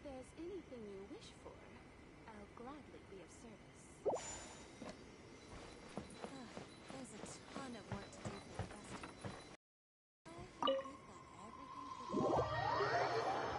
there's anything you wish for, I'll gladly be of service. There's a ton of work to do for the festival. I think we've got everything figured out.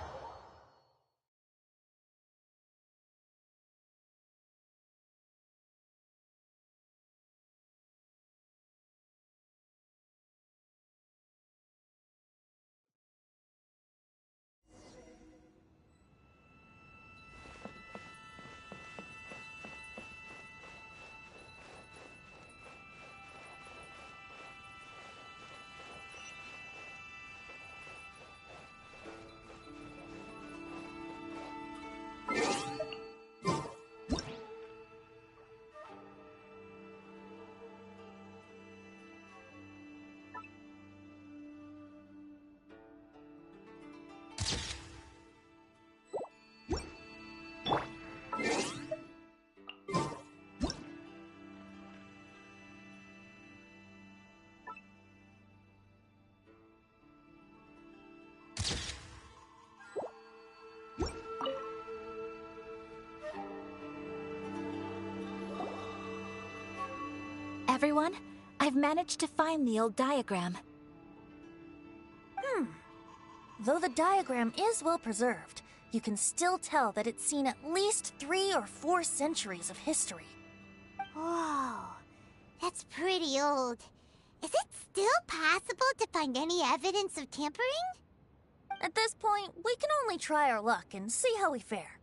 Everyone, I've managed to find the old diagram. Though the diagram is well preserved, you can still tell that it's seen at least 3 or 4 centuries of history. Whoa, that's pretty old. Is it still possible to find any evidence of tampering? At this point, we can only try our luck and see how we fare.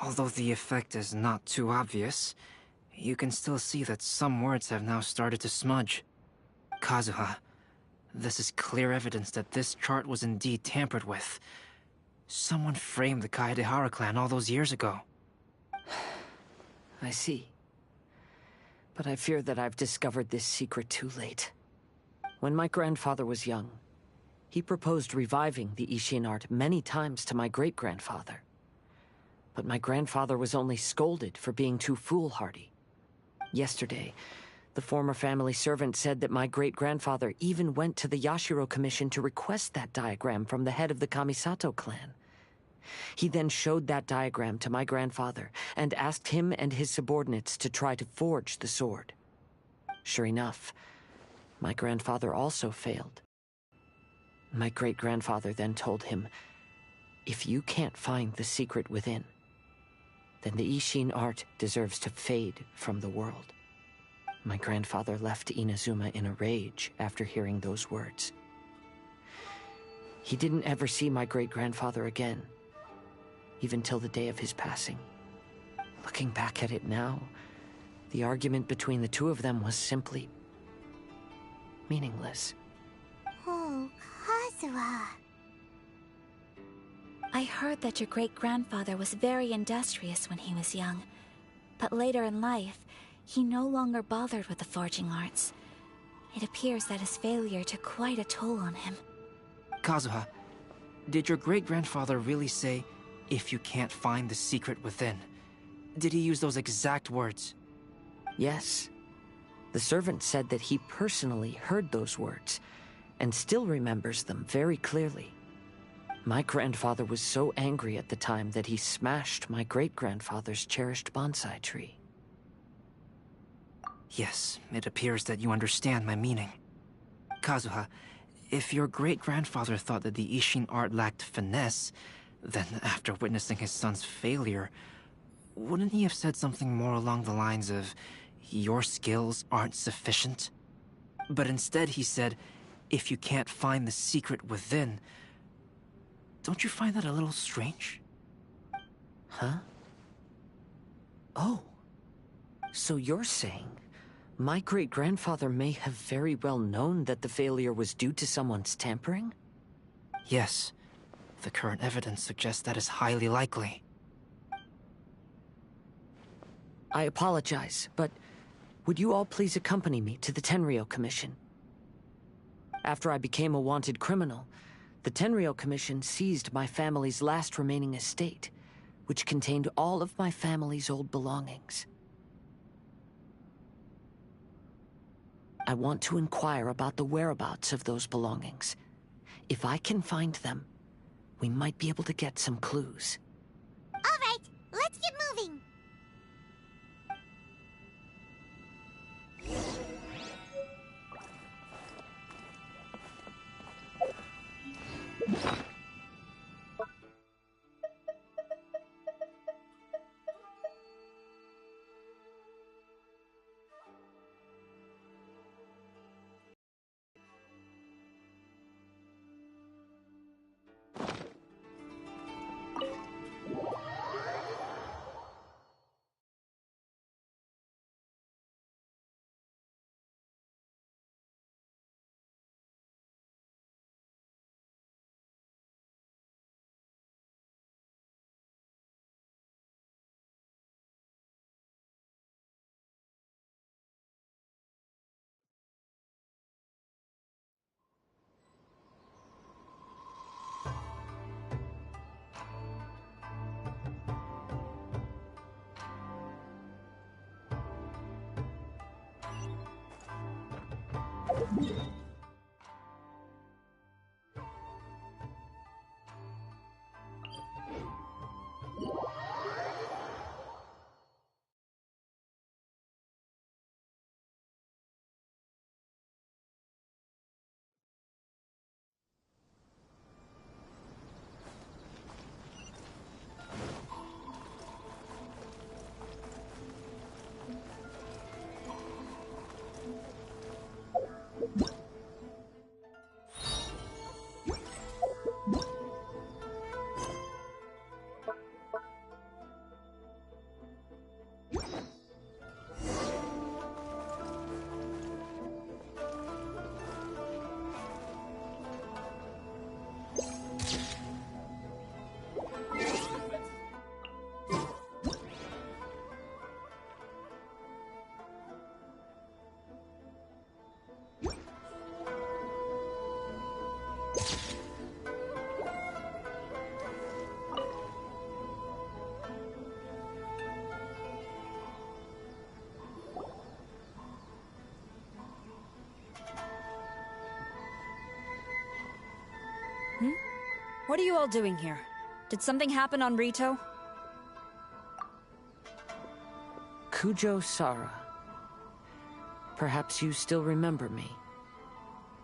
Although the effect is not too obvious, you can still see that some words have now started to smudge. Kazuha, this is clear evidence that this chart was indeed tampered with. Someone framed the Kaedehara clan all those years ago. I see. But I fear that I've discovered this secret too late. When my grandfather was young, he proposed reviving the Ishin art many times to my great-grandfather. But my grandfather was only scolded for being too foolhardy. Yesterday, the former family servant said that my great-grandfather even went to the Yashiro Commission to request that diagram from the head of the Kamisato clan. He then showed that diagram to my grandfather and asked him and his subordinates to try to forge the sword. Sure enough, my grandfather also failed. My great-grandfather then told him, "If you can't find the secret within, then the Ishin art deserves to fade from the world." My grandfather left Inazuma in a rage after hearing those words. He didn't ever see my great-grandfather again, even till the day of his passing. Looking back at it now, the argument between the two of them was simply meaningless. Oh, Kazuha. I heard that your great-grandfather was very industrious when he was young, but later in life, he no longer bothered with the forging arts. It appears that his failure took quite a toll on him. Kazuha, did your great-grandfather really say, "If you can't find the secret within"? Did he use those exact words? Yes. The servant said that he personally heard those words, and still remembers them very clearly. My grandfather was so angry at the time that he smashed my great-grandfather's cherished bonsai tree. Yes, it appears that you understand my meaning. Kazuha, if your great-grandfather thought that the Ishin art lacked finesse, then after witnessing his son's failure, wouldn't he have said something more along the lines of, "Your skills aren't sufficient"? But instead he said, "If you can't find the secret within." Don't you find that a little strange? Huh? Oh. So you're saying my great-grandfather may have very well known that the failure was due to someone's tampering? Yes. The current evidence suggests that is highly likely. I apologize, but would you all please accompany me to the Tenryou Commission? After I became a wanted criminal, the Tenryou Commission seized my family's last remaining estate, which contained all of my family's old belongings. I want to inquire about the whereabouts of those belongings. If I can find them, we might be able to get some clues. All right, let's get moving. What are you all doing here? Did something happen on Rito? Kujo Sara. Perhaps you still remember me.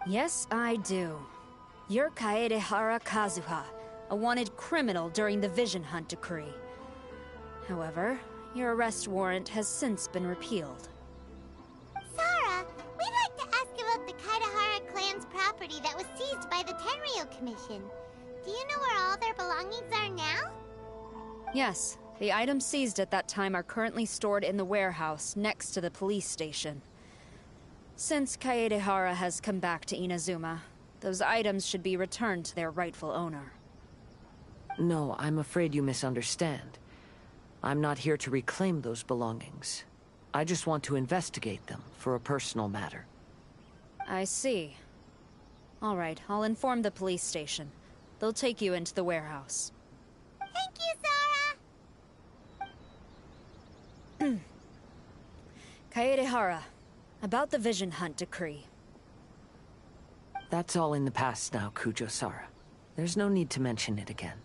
Yes, I do. You're Kaedehara Kazuha, a wanted criminal during the Vision Hunt decree. However, your arrest warrant has since been repealed. Sara, we'd like to ask about the Kaedehara clan's property that was seized by the Tenryou Commission. Do you know where all their belongings are now? Yes, the items seized at that time are currently stored in the warehouse next to the police station. Since Kaedehara has come back to Inazuma, those items should be returned to their rightful owner. No, I'm afraid you misunderstand. I'm not here to reclaim those belongings. I just want to investigate them for a personal matter. I see. All right, I'll inform the police station. They'll take you into the warehouse. Thank you, Sara! Kaedehara, about the Vision Hunt decree. That's all in the past now, Kujo Sara. There's no need to mention it again.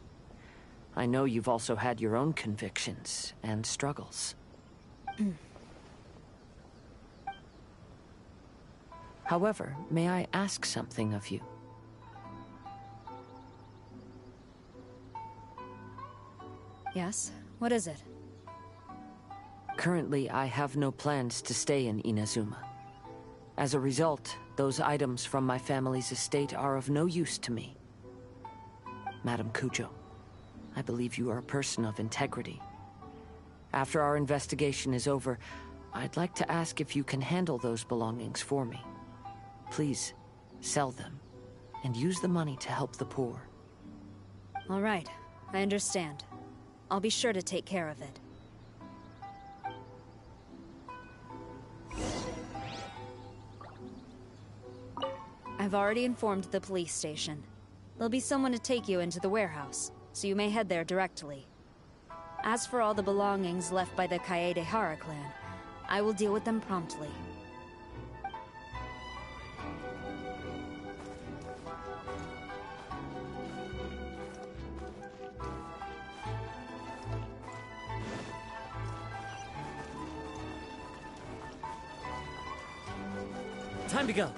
I know you've also had your own convictions and struggles. However, may I ask something of you? Yes? What is it? Currently, I have no plans to stay in Inazuma. As a result, those items from my family's estate are of no use to me. Madam Kujo, I believe you are a person of integrity. After our investigation is over, I'd like to ask if you can handle those belongings for me. Please, sell them, and use the money to help the poor. All right, I understand. I'll be sure to take care of it. I've already informed the police station. There'll be someone to take you into the warehouse, so you may head there directly. As for all the belongings left by the Kaedehara clan, I will deal with them promptly. Time to go.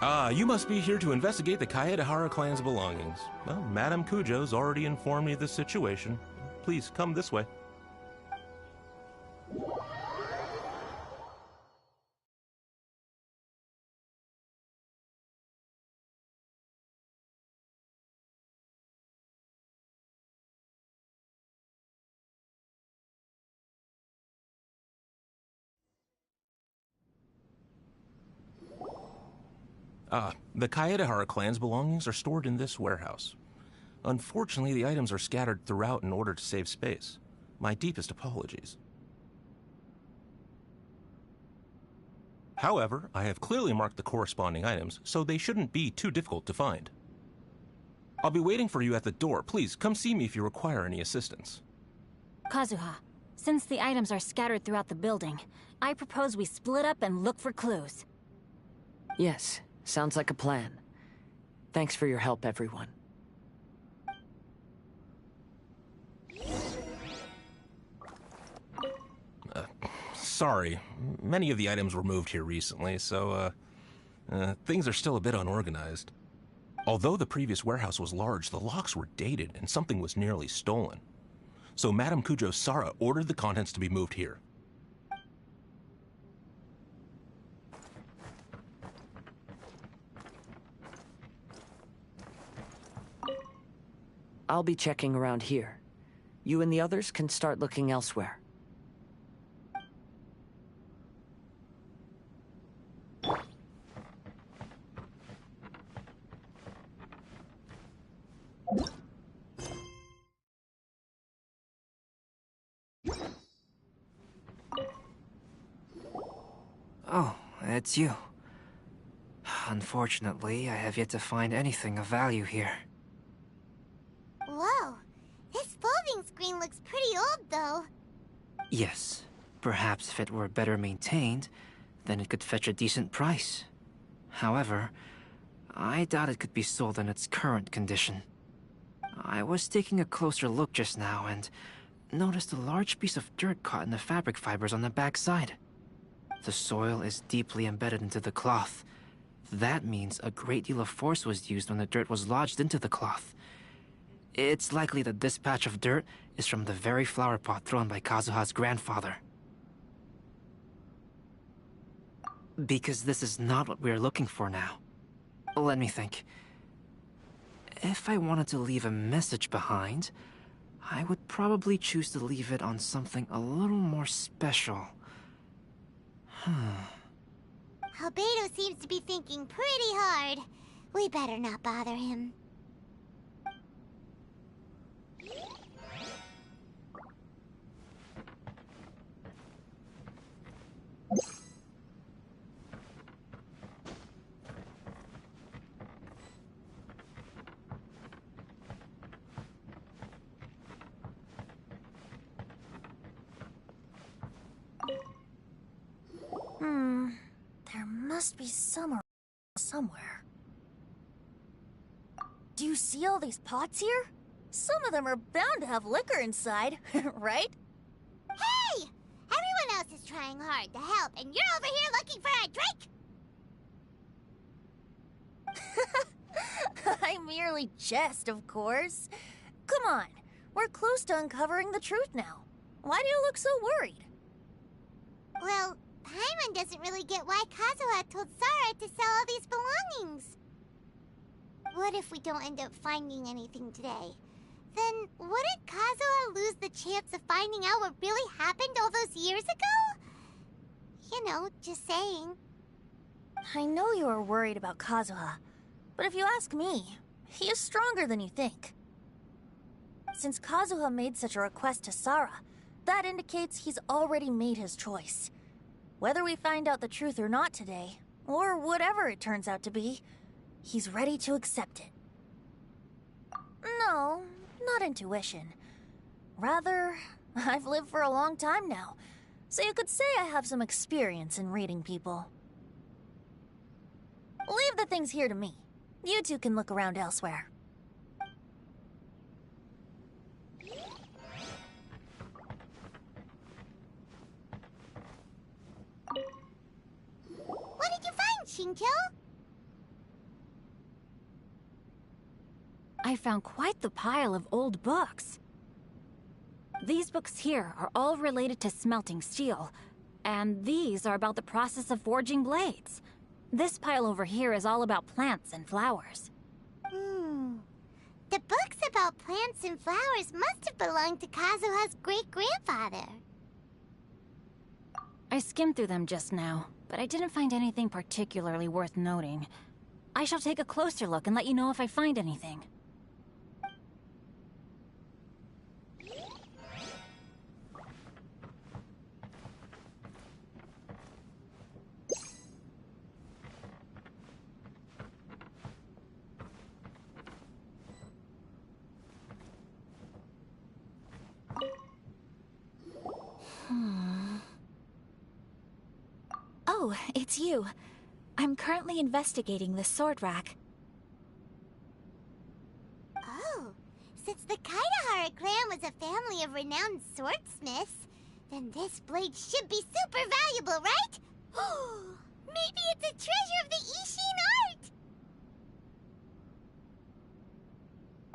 Ah, you must be here to investigate the Kaedehara clan's belongings. Well, Madame Kujo's already informed me of the situation. Please, come this way. The Kaedehara clan's belongings are stored in this warehouse. Unfortunately, the items are scattered throughout in order to save space. My deepest apologies. However, I have clearly marked the corresponding items, so they shouldn't be too difficult to find. I'll be waiting for you at the door. Please, come see me if you require any assistance. Kazuha, since the items are scattered throughout the building, I propose we split up and look for clues. Yes, sounds like a plan. Thanks for your help, everyone. Sorry, many of the items were moved here recently, so, things are still a bit unorganized. Although the previous warehouse was large, the locks were dated and something was nearly stolen. So Madame Kujo Sara ordered the contents to be moved here. I'll be checking around here. You and the others can start looking elsewhere. Oh, it's you. Unfortunately, I have yet to find anything of value here. Whoa, this folding screen looks pretty old, though. Yes, perhaps if it were better maintained, then it could fetch a decent price. However, I doubt it could be sold in its current condition. I was taking a closer look just now and noticed a large piece of dirt caught in the fabric fibers on the back side. The soil is deeply embedded into the cloth. That means a great deal of force was used when the dirt was lodged into the cloth. It's likely that this patch of dirt is from the very flower pot thrown by Kazuha's grandfather. Because this is not what we're looking for now. Let me think. If I wanted to leave a message behind, I would probably choose to leave it on something a little more special. Albedo seems to be thinking pretty hard. We better not bother him. There must be somewhere. Do you see all these pots here? Some of them are bound to have liquor inside, right? Hey! Everyone else is trying hard to help, and you're over here looking for a drink? I merely jest, of course. Come on, we're close to uncovering the truth now. Why do you look so worried? Well, Paimon doesn't really get why Kazuha told Sara to sell all these belongings. What if we don't end up finding anything today? Then wouldn't Kazuha lose the chance of finding out what really happened all those years ago? You know, just saying. I know you are worried about Kazuha, but if you ask me, he is stronger than you think. Since Kazuha made such a request to Sara, that indicates he's already made his choice. Whether we find out the truth or not today, or whatever it turns out to be, he's ready to accept it. No, not intuition. Rather, I've lived for a long time now, so you could say I have some experience in reading people. Leave the things here to me. You two can look around elsewhere. What did you find, Xingiu? I found quite the pile of old books. These books here are all related to smelting steel, and these are about the process of forging blades. This pile over here is all about plants and flowers. The books about plants and flowers must have belonged to Kazuha's great-grandfather. I skimmed through them just now, but I didn't find anything particularly worth noting. I shall take a closer look and let you know if I find anything. Oh, it's you. I'm currently investigating the sword rack. Oh, since the Kaidahara clan was a family of renowned swordsmiths, then this blade should be super valuable, right? Maybe it's a treasure of the Ishin art!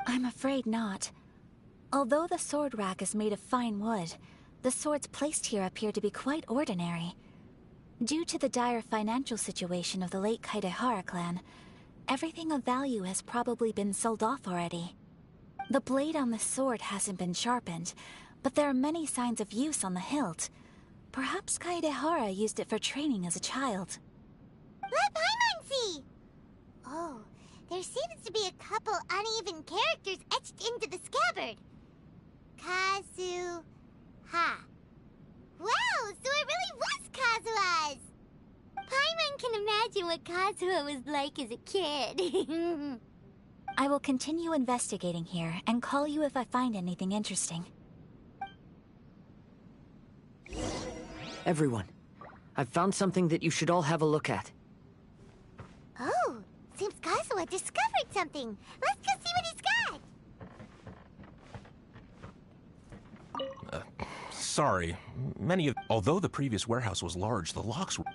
I'm afraid not. Although the sword rack is made of fine wood, the swords placed here appear to be quite ordinary. Due to the dire financial situation of the late Kaidahara clan, everything of value has probably been sold off already. The blade on the sword hasn't been sharpened, but there are many signs of use on the hilt. Perhaps Kaidahara used it for training as a child. Let Paimon see! Oh, there seems to be a couple uneven characters etched into the scabbard. Kazuha. Wow, so it really was Kazuha's! Paimon can imagine what Kazuha was like as a kid. I will continue investigating here and call you if I find anything interesting. Everyone, I've found something that you should all have a look at. Oh, seems Kazuha discovered something. Let's go see what he's got. Sorry. Although the previous warehouse was large, the locks were...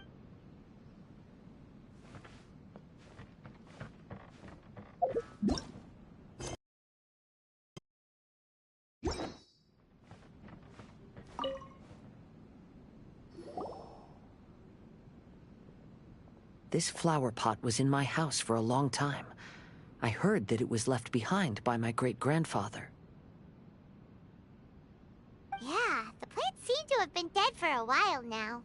This flower pot was in my house for a long time. I heard that it was left behind by my great-grandfather. Yeah, the plants seem to have been dead for a while now.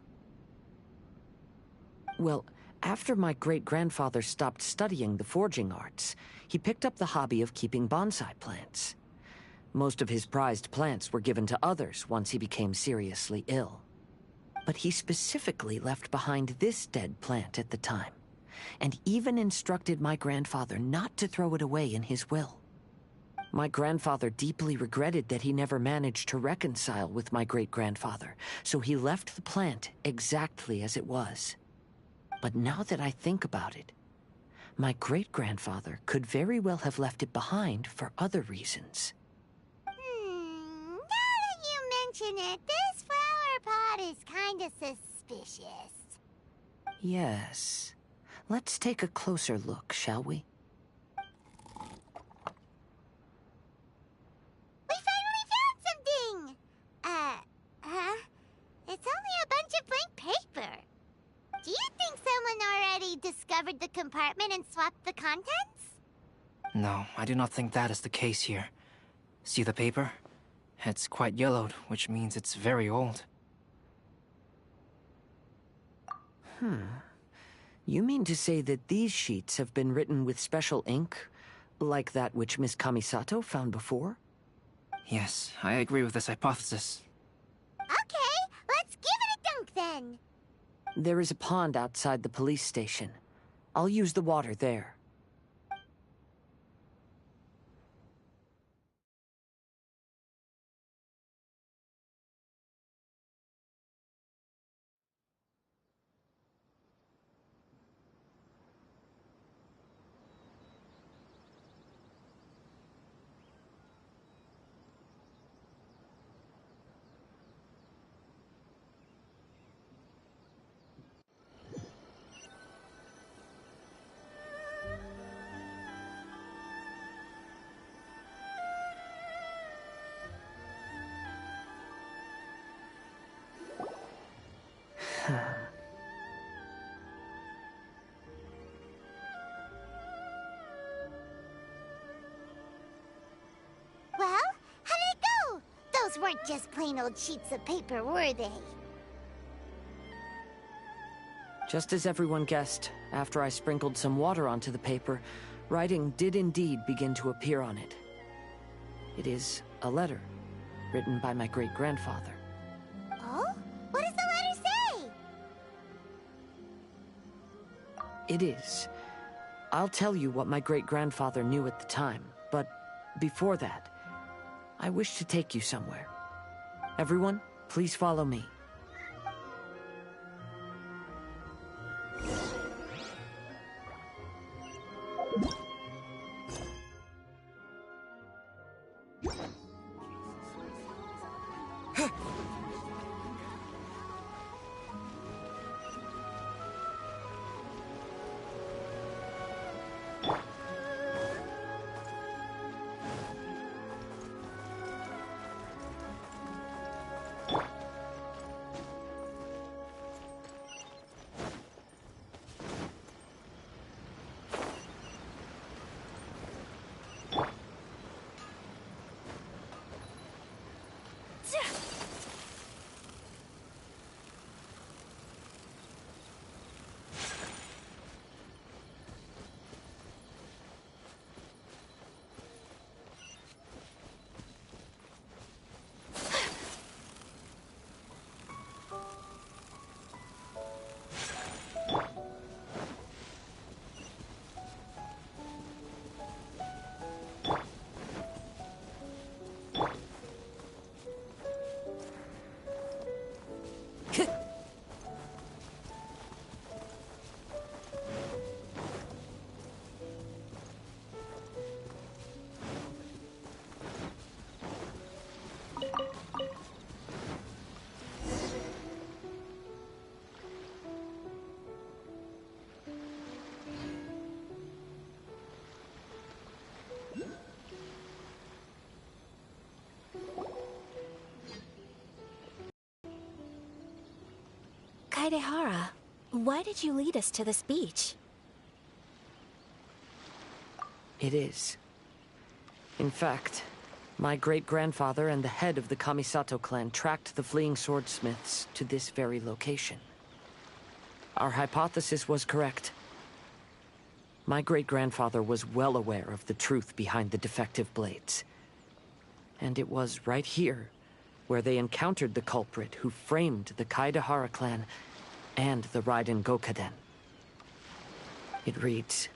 Well, after my great-grandfather stopped studying the forging arts, he picked up the hobby of keeping bonsai plants. Most of his prized plants were given to others once he became seriously ill. But he specifically left behind this dead plant at the time, and even instructed my grandfather not to throw it away in his will. My grandfather deeply regretted that he never managed to reconcile with my great-grandfather, so he left the plant exactly as it was. But now that I think about it, my great-grandfather could very well have left it behind for other reasons. Now that you mention it, this flower pot is kinda suspicious. Yes. Let's take a closer look, shall we? We finally found something! It's only a bunch of blank paper. Do you think someone already discovered the compartment and swapped the contents? No, I do not think that is the case here. See the paper? It's quite yellowed, which means it's very old. You mean to say that these sheets have been written with special ink, like that which Miss Kamisato found before? Yes, I agree with this hypothesis. Okay, let's give it a dunk then. There is a pond outside the police station. I'll use the water there. weren't just plain old sheets of paper, were they? Just as everyone guessed, after I sprinkled some water onto the paper, writing did indeed begin to appear on it. It is a letter, written by my great-grandfather. Oh? What does the letter say? It is. I'll tell you what my great-grandfather knew at the time, but before that, I wish to take you somewhere. Everyone, please follow me. Kaedehara, why did you lead us to this beach? It is. In fact, my great-grandfather and the head of the Kamisato clan tracked the fleeing swordsmiths to this very location. Our hypothesis was correct. My great-grandfather was well aware of the truth behind the defective blades. And it was right here where they encountered the culprit who framed the Kaedehara clan and the Raiden Gokaden. It reads,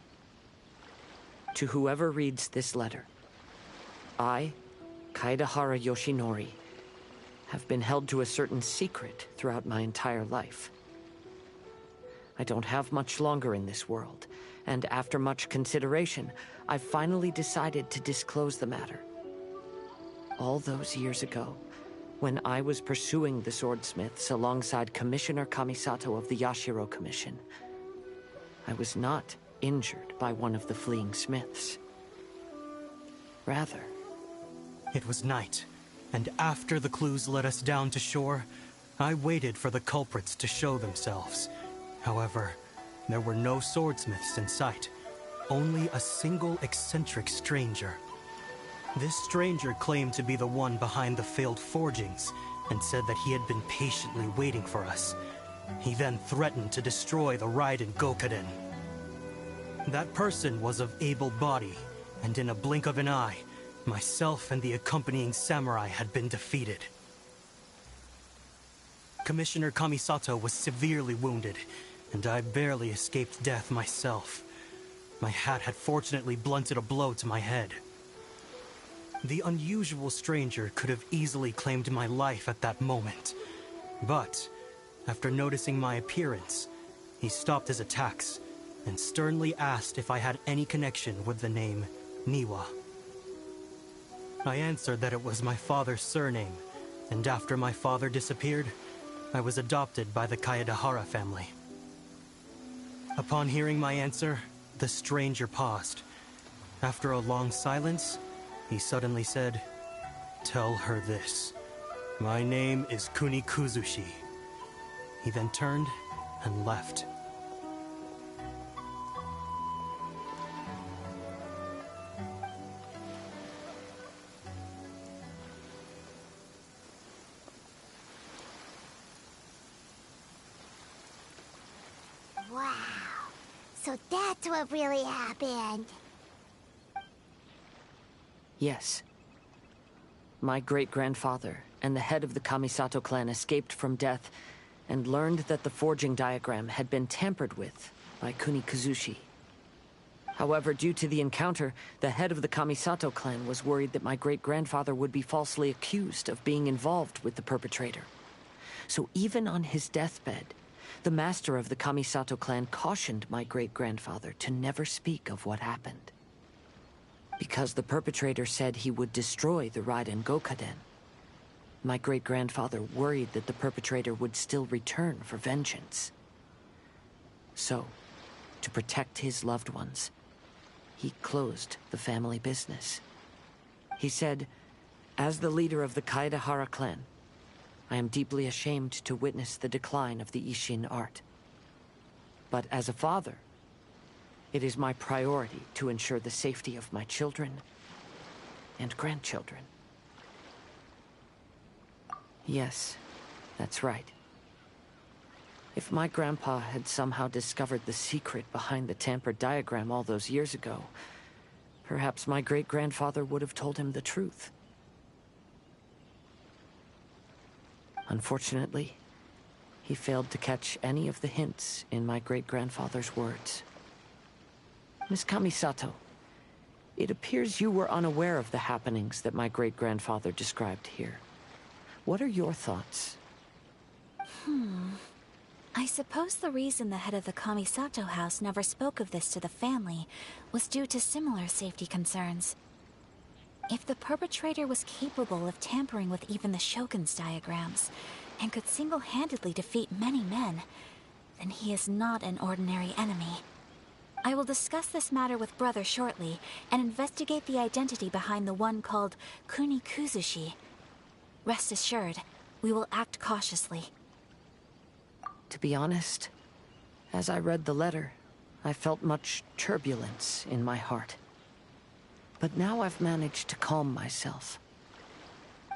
"To whoever reads this letter, I, Kaedehara Yoshinori, have been held to a certain secret throughout my entire life. I don't have much longer in this world, and after much consideration, I finally decided to disclose the matter. All those years ago, when I was pursuing the swordsmiths alongside Commissioner Kamisato of the Yashiro Commission, I was not injured by one of the fleeing smiths. Rather, it was night, and after the clues led us down to shore, I waited for the culprits to show themselves. However, there were no swordsmiths in sight, only a single eccentric stranger. This stranger claimed to be the one behind the failed forgings, and said that he had been patiently waiting for us. He then threatened to destroy the Raiden Gokaden. That person was of able body, and in a blink of an eye, myself and the accompanying samurai had been defeated. Commissioner Kamisato was severely wounded, and I barely escaped death myself. My hat had fortunately blunted a blow to my head. The unusual stranger could have easily claimed my life at that moment. But, after noticing my appearance, he stopped his attacks and sternly asked if I had any connection with the name Niwa. I answered that it was my father's surname, and after my father disappeared, I was adopted by the Kaedehara family. Upon hearing my answer, the stranger paused. After a long silence, he suddenly said, "Tell her this. My name is Kunikuzushi." He then turned and left. So that's what really happened. Yes. My great-grandfather and the head of the Kamisato clan escaped from death and learned that the forging diagram had been tampered with by Kunikuzushi. However, due to the encounter, the head of the Kamisato clan was worried that my great-grandfather would be falsely accused of being involved with the perpetrator. So even on his deathbed, the master of the Kamisato clan cautioned my great-grandfather to never speak of what happened. Because the perpetrator said he would destroy the Raiden Gokaden, my great-grandfather worried that the perpetrator would still return for vengeance. So, to protect his loved ones, he closed the family business. He said, "As the leader of the Kaedehara clan, I am deeply ashamed to witness the decline of the Ishin art. But as a father, it is my priority to ensure the safety of my children and grandchildren." Yes, that's right. If my grandpa had somehow discovered the secret behind the tampered diagram all those years ago, perhaps my great-grandfather would have told him the truth. Unfortunately, he failed to catch any of the hints in my great-grandfather's words. Miss Kamisato, it appears you were unaware of the happenings that my great-grandfather described here. What are your thoughts? I suppose the reason the head of the Kamisato house never spoke of this to the family was due to similar safety concerns. If the perpetrator was capable of tampering with even the Shogun's diagrams, and could single-handedly defeat many men, then he is not an ordinary enemy. I will discuss this matter with Brother shortly, and investigate the identity behind the one called Kunikuzushi. Rest assured, we will act cautiously. To be honest, as I read the letter, I felt much turbulence in my heart. But now I've managed to calm myself.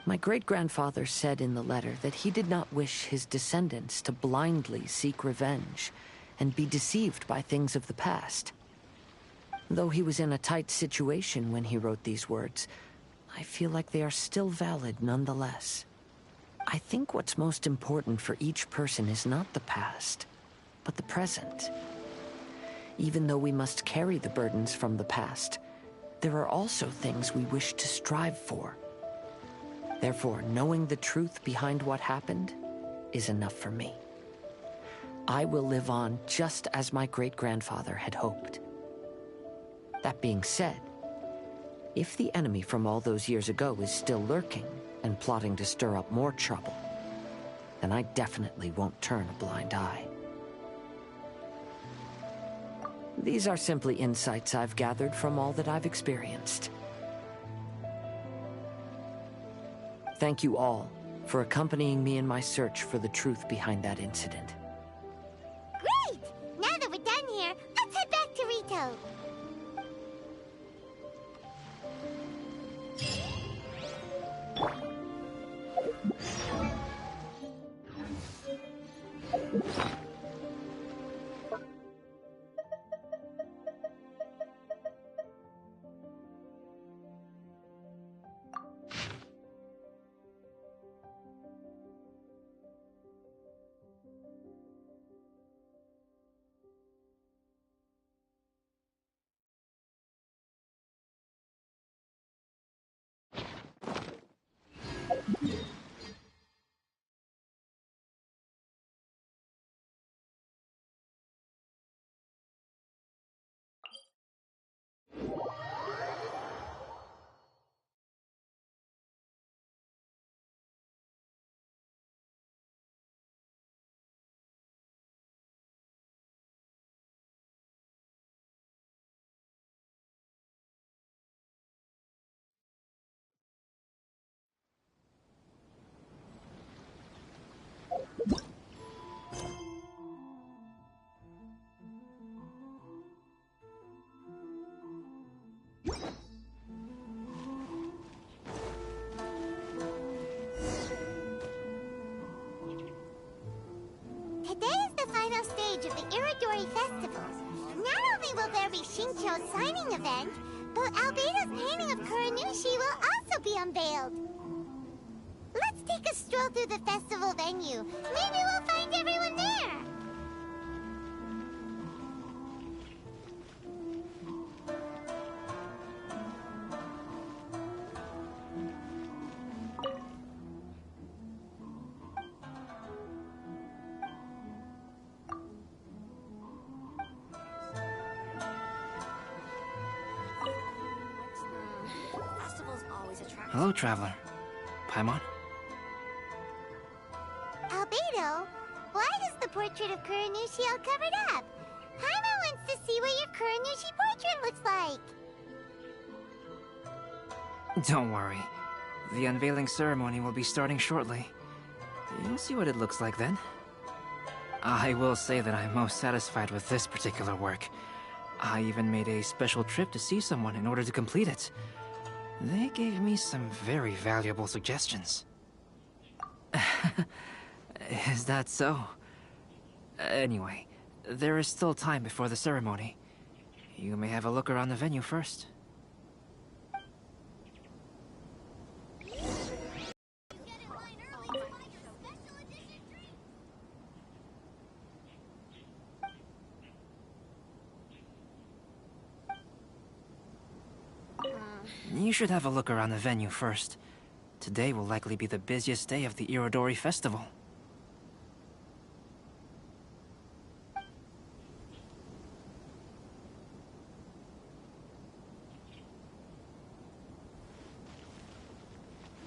My great-grandfather said in the letter that he did not wish his descendants to blindly seek revenge and be deceived by things of the past. Though he was in a tight situation when he wrote these words, I feel like they are still valid nonetheless. I think what's most important for each person is not the past, but the present. Even though we must carry the burdens from the past, there are also things we wish to strive for. Therefore, knowing the truth behind what happened is enough for me. I will live on just as my great-grandfather had hoped. That being said, if the enemy from all those years ago is still lurking and plotting to stir up more trouble, then I definitely won't turn a blind eye. These are simply insights I've gathered from all that I've experienced. Thank you all for accompanying me in my search for the truth behind that incident. Great! Now that we're done here, let's head back to Rito. Today is the final stage of the Iridori Festival. Now there be Xingiu's signing event, but Albedo's painting of Kuranushi will also be unveiled. Let's take a stroll through the festival venue. Maybe we'll find everyone there. Hello, traveler. Paimon? Albedo, why is the portrait of Kuranushi all covered up? Paimon wants to see what your Kuranushi portrait looks like. Don't worry. The unveiling ceremony will be starting shortly. You'll see what it looks like then. I will say that I'm most satisfied with this particular work. I even made a special trip to see someone in order to complete it. They gave me some very valuable suggestions. Is that so? Anyway, there is still time before the ceremony. You may have a look around the venue first. You should have a look around the venue first. Today will likely be the busiest day of the Irodori Festival.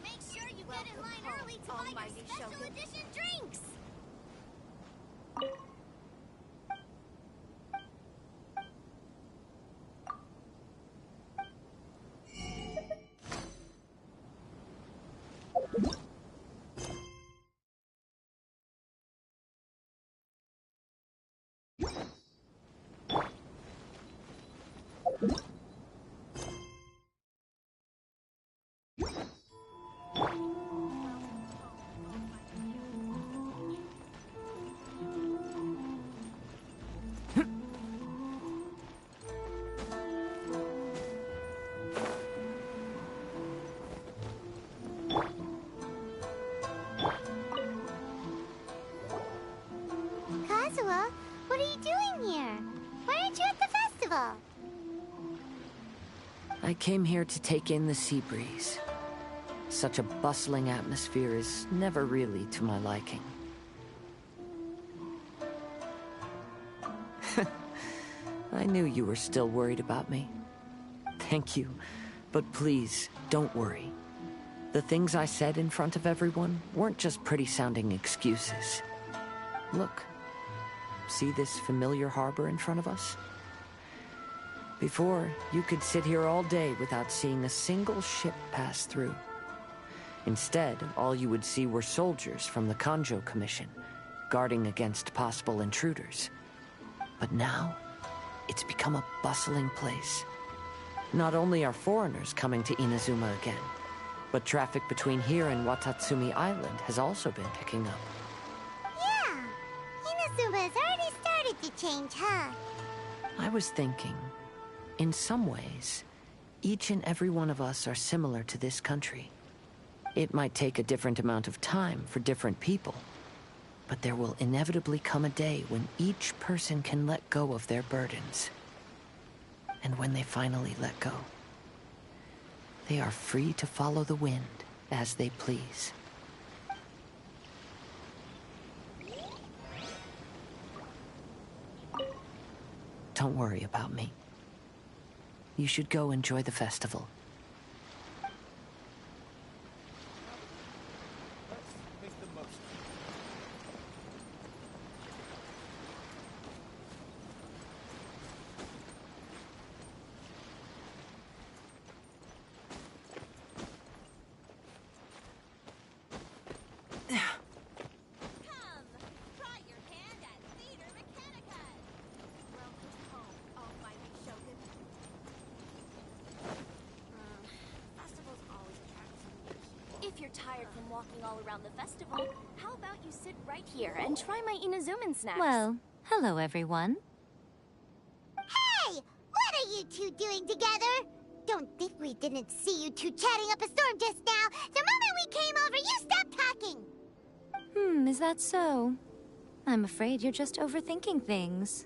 Make sure you get in line early to buy your special edition drinks. What are you doing here? Why aren't you at the festival? I came here to take in the sea breeze. Such a bustling atmosphere is never really to my liking. I knew you were still worried about me. Thank you, but please, don't worry. The things I said in front of everyone weren't just pretty-sounding excuses. Look. See this familiar harbor in front of us? Before, you could sit here all day without seeing a single ship pass through. Instead, all you would see were soldiers from the Kanjo Commission, guarding against possible intruders. But now, it's become a bustling place. Not only are foreigners coming to Inazuma again, but traffic between here and Watatsumi Island has also been picking up. Yeah, Inazuma has already started to change, huh? I was thinking, in some ways, each and every one of us are similar to this country. It might take a different amount of time for different people, but there will inevitably come a day when each person can let go of their burdens. And when they finally let go, they are free to follow the wind as they please. Don't worry about me. You should go enjoy the festival. If you're tired from walking all around the festival, how about you sit right here and try my Inazuman snacks? Well, hello everyone. Hey! Don't think we didn't see you two chatting up a storm just now. The moment we came over, you stopped talking. Is that so? I'm afraid you're just overthinking things.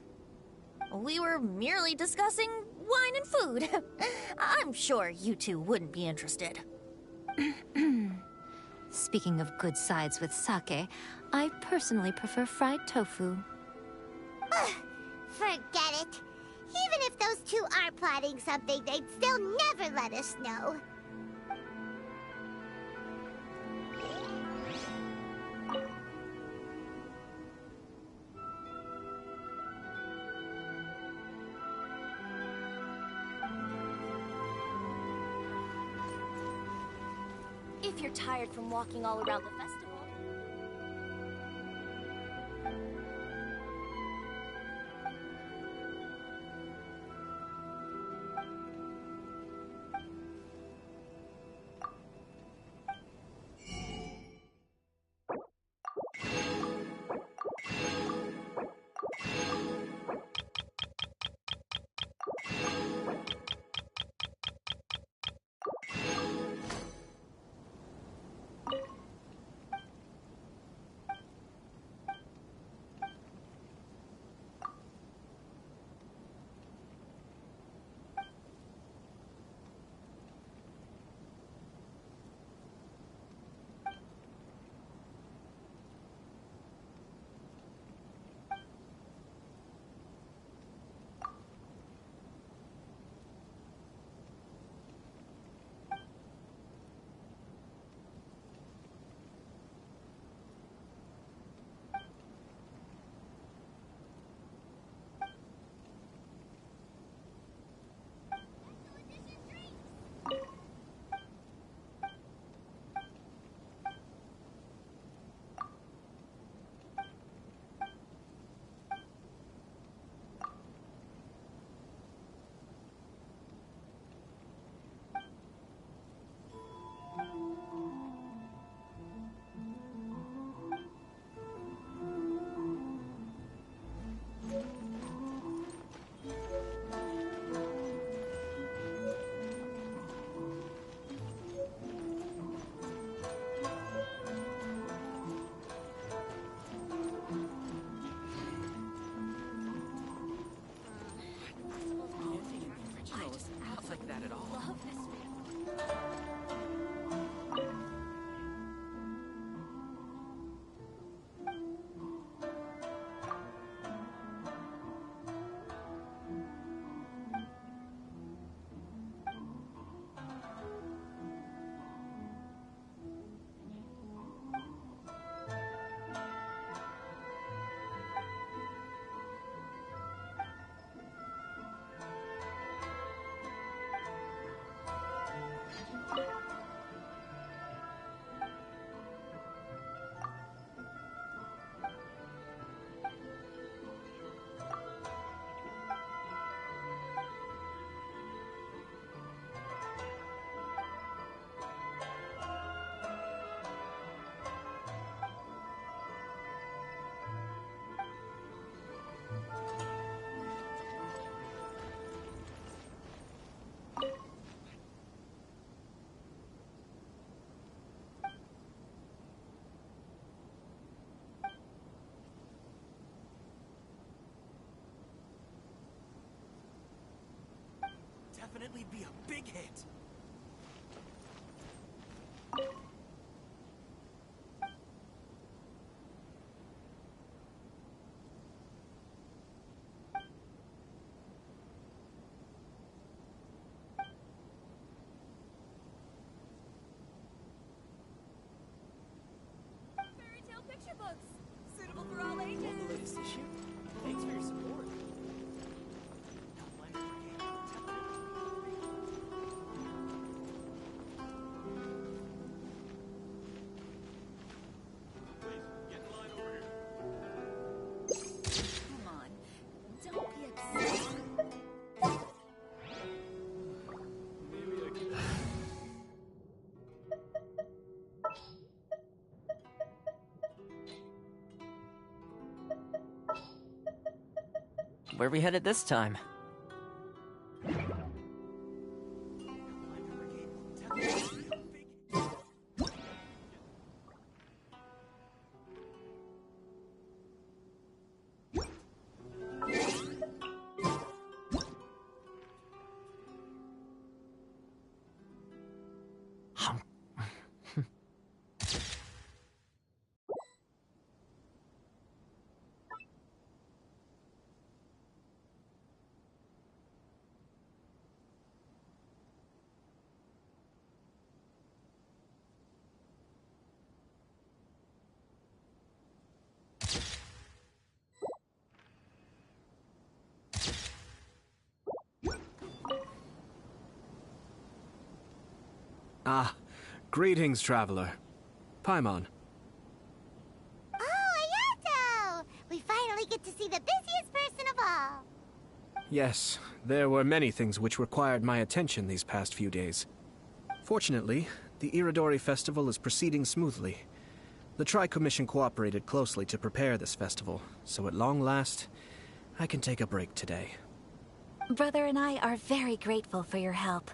We were merely discussing wine and food. I'm sure you two wouldn't be interested. Speaking of good sides with sake, I personally prefer fried tofu. Forget it. Even if those two are plotting something, they'd still never let us know. If you're tired from walking all around the festival. Definitely be a big hit. Fairy tale picture books, suitable for all ages. Want the latest issue? Thanks for your support. Come on, don't be upset. Maybe I can... Where are we headed this time? Ah, greetings, traveler. Paimon. Oh, Ayato! We finally get to see the busiest person of all. Yes, there were many things which required my attention these past few days. Fortunately, the Iridori festival is proceeding smoothly. The Tri-Commission cooperated closely to prepare this festival, so at long last, I can take a break today. Brother and I are very grateful for your help.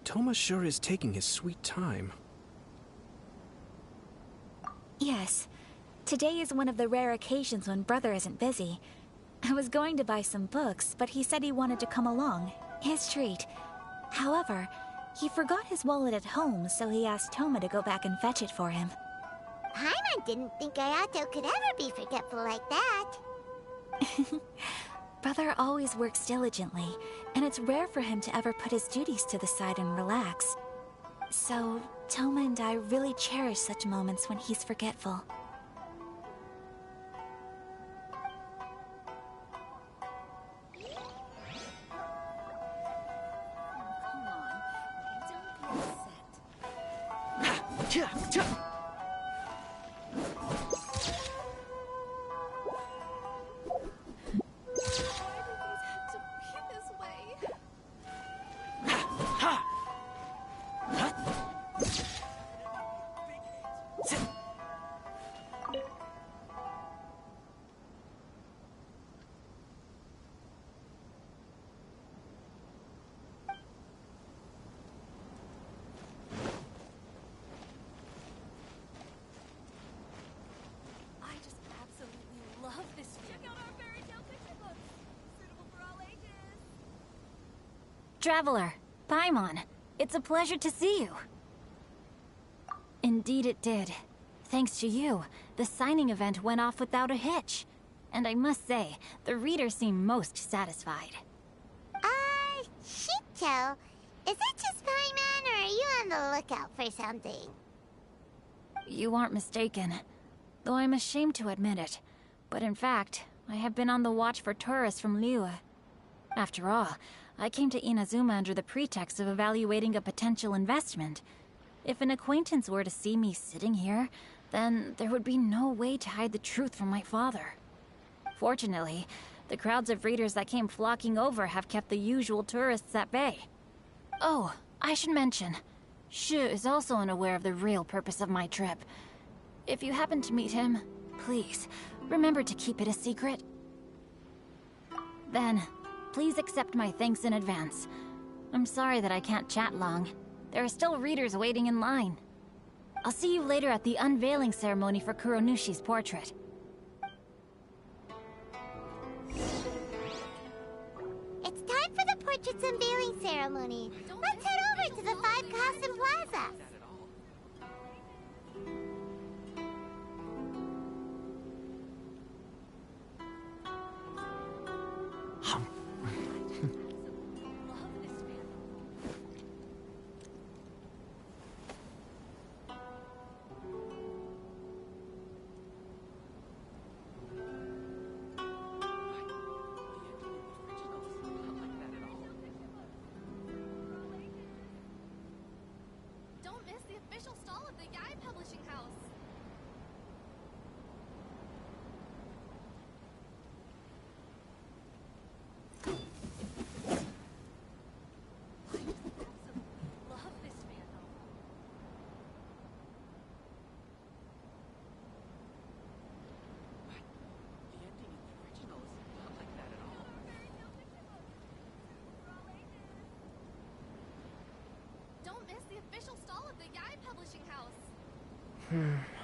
Toma sure is taking his sweet time. Yes. Today is one of the rare occasions when Brother isn't busy. I was going to buy some books, but he said he wanted to come along. His treat. However, he forgot his wallet at home, so he asked Toma to go back and fetch it for him. Paimon didn't think Ayato could ever be forgetful like that. Brother always works diligently, and it's rare for him to ever put his duties to the side and relax. So, Toma and I really cherish such moments when he's forgetful. Traveler, Paimon, it's a pleasure to see you. Indeed it did. Thanks to you, the signing event went off without a hitch. And I must say, the readers seem most satisfied. Shito, is it just Paimon, or are you on the lookout for something? You aren't mistaken. Though I'm ashamed to admit it. But in fact, I have been on the watch for tourists from Liyue. After all, I came to Inazuma under the pretext of evaluating a potential investment. If an acquaintance were to see me sitting here, then there would be no way to hide the truth from my father. Fortunately, the crowds of readers that came flocking over have kept the usual tourists at bay. Oh, I should mention, Shu is also unaware of the real purpose of my trip. If you happen to meet him, please, remember to keep it a secret. Then, please accept my thanks in advance. I'm sorry that I can't chat long. There are still readers waiting in line. I'll see you later at the unveiling ceremony for Kuronushi's portrait. It's time for the portrait's unveiling ceremony. Let's head over to the Five Castle Plaza.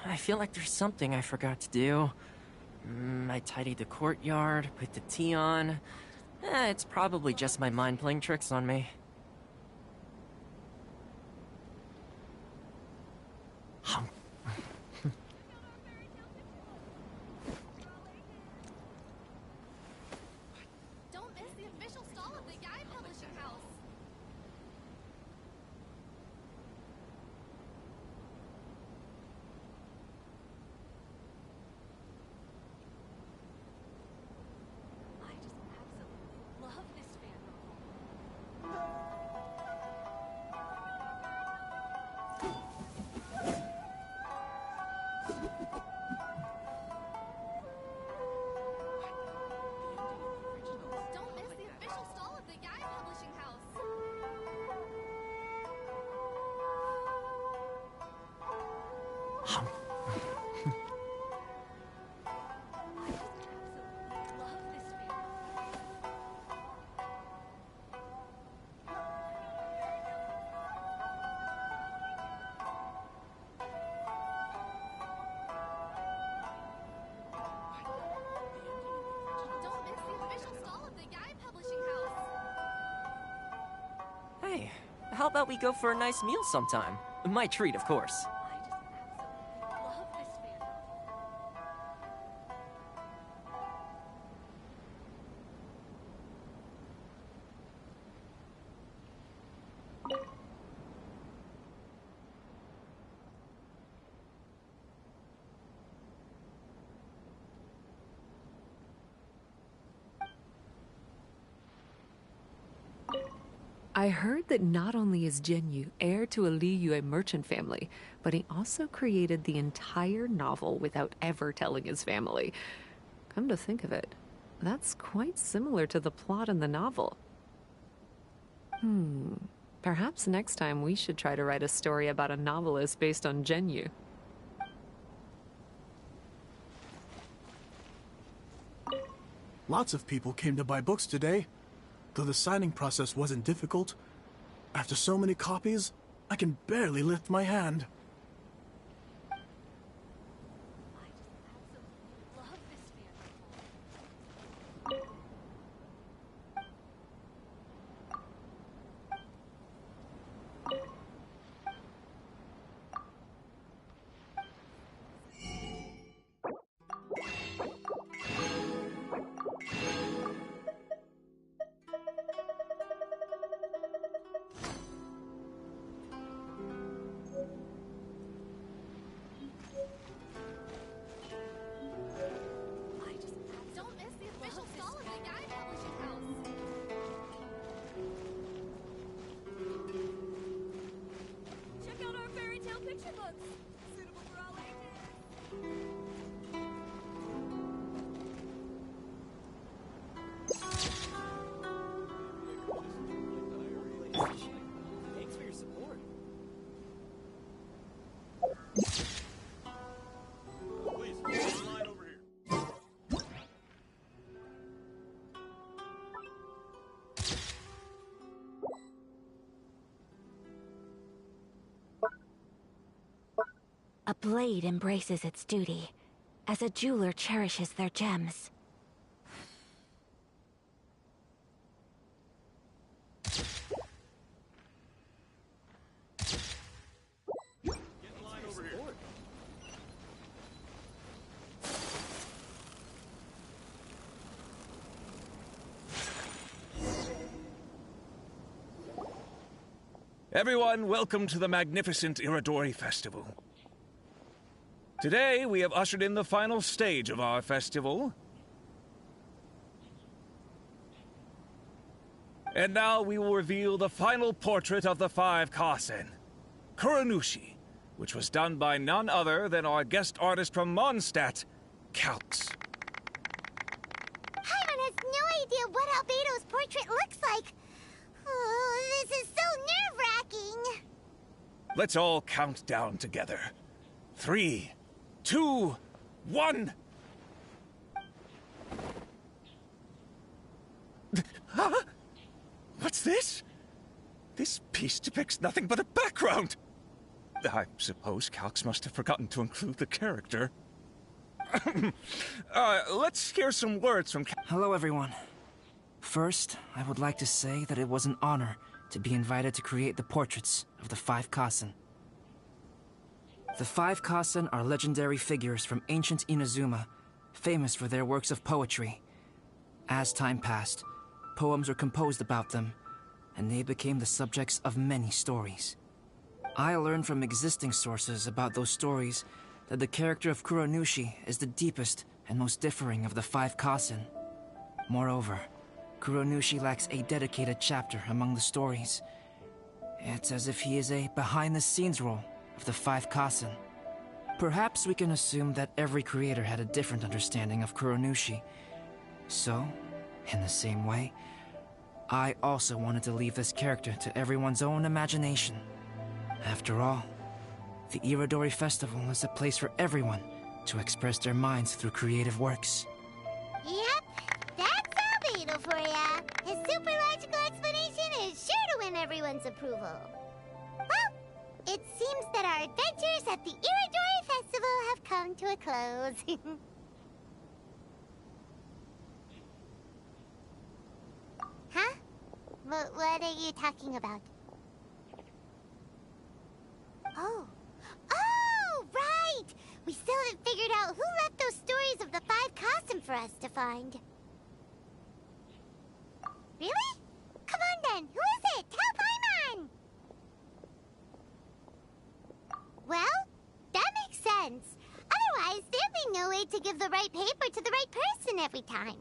I feel like there's something I forgot to do. I tidied the courtyard, put the tea on. It's probably just my mind playing tricks on me. Don't miss the official stall of the Yae Publishing House. I just absolutely love this fandom. how about we go for a nice meal sometime? My treat, of course. I heard that not only is Xingiu heir to a Liyue merchant family, but he also created the entire novel without ever telling his family. Come to think of it, that's quite similar to the plot in the novel. Perhaps next time we should try to write a story about a novelist based on Xingiu. Lots of people came to buy books today. Though the signing process wasn't difficult, after so many copies, I can barely lift my hand. A blade embraces its duty, as a jeweler cherishes their gems. Everyone, welcome to the magnificent Iridori Festival. Today, we have ushered in the final stage of our festival. And now we will reveal the final portrait of the five Kasen, Kuronushi, which was done by none other than our guest artist from Mondstadt, Calx. Paimon has no idea what Albedo's portrait looks like. Oh, this is so nerve-wracking. Let's all count down together. 3, 2, 1. Huh? What's this? This piece depicts nothing but a background. I suppose Calx must have forgotten to include the character. Let's hear some words from Hello, everyone. First, I would like to say that it was an honor to be invited to create the portraits of the five Kasen. The five Kasen are legendary figures from ancient Inazuma, famous for their works of poetry. As time passed, poems were composed about them, and they became the subjects of many stories. I learned from existing sources about those stories that the character of Kuronushi is the deepest and most differing of the five Kasen. Moreover, Kuronushi lacks a dedicated chapter among the stories. It's as if he is a behind-the-scenes role of the five Kasen. Perhaps we can assume that every creator had a different understanding of Kuronushi. So, in the same way, I also wanted to leave this character to everyone's own imagination. After all, the Iridori Festival is a place for everyone to express their minds through creative works. Yep, that's Albedo for ya. His super logical explanation is sure to win everyone's approval. Well, it seems that our adventures at the Iridori Festival have come to a close. Huh? What are you talking about? we still haven't figured out who left those stories of the 5 Kasen for us to find. Really? Come on then, who is it? Tell Paimon! Well, that makes sense. Otherwise, there'd be no way to give the right paper to the right person every time.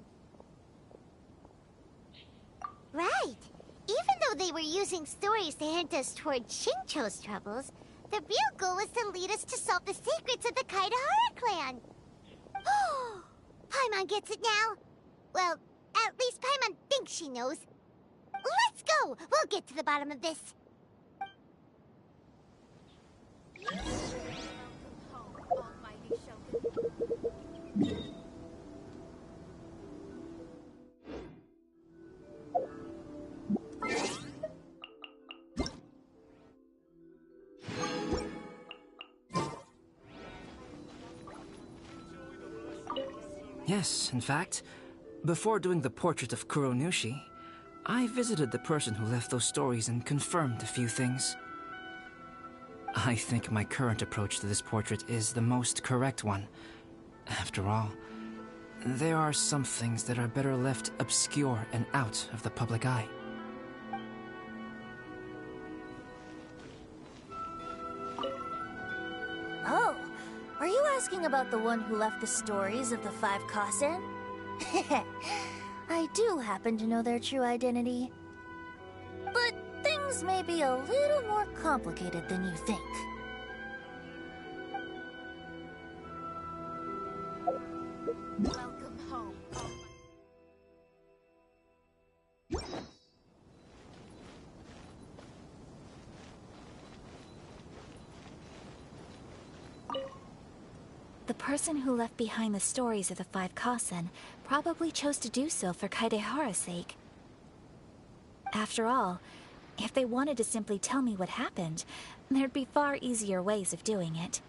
Right. Even though they were using stories to hint us toward Xingiu's troubles, the real goal was to lead us to solve the secrets of the Kaidahara clan. Oh, Paimon gets it now. Well, at least Paimon thinks she knows. Let's go! We'll get to the bottom of this. Yes, in fact, before doing the portrait of Kuronushi, I visited the person who left those stories and confirmed a few things. I think my current approach to this portrait is the most correct one. After all, there are some things that are better left obscure and out of the public eye. Oh, are you asking about the one who left the stories of the 5 Kasen? I do happen to know their true identity. But things may be a little more complicated than you think. Welcome home. The person who left behind the stories of the 5 Kasen probably chose to do so for Kaidehara's sake. After all, if they wanted to simply tell me what happened, there'd be far easier ways of doing it.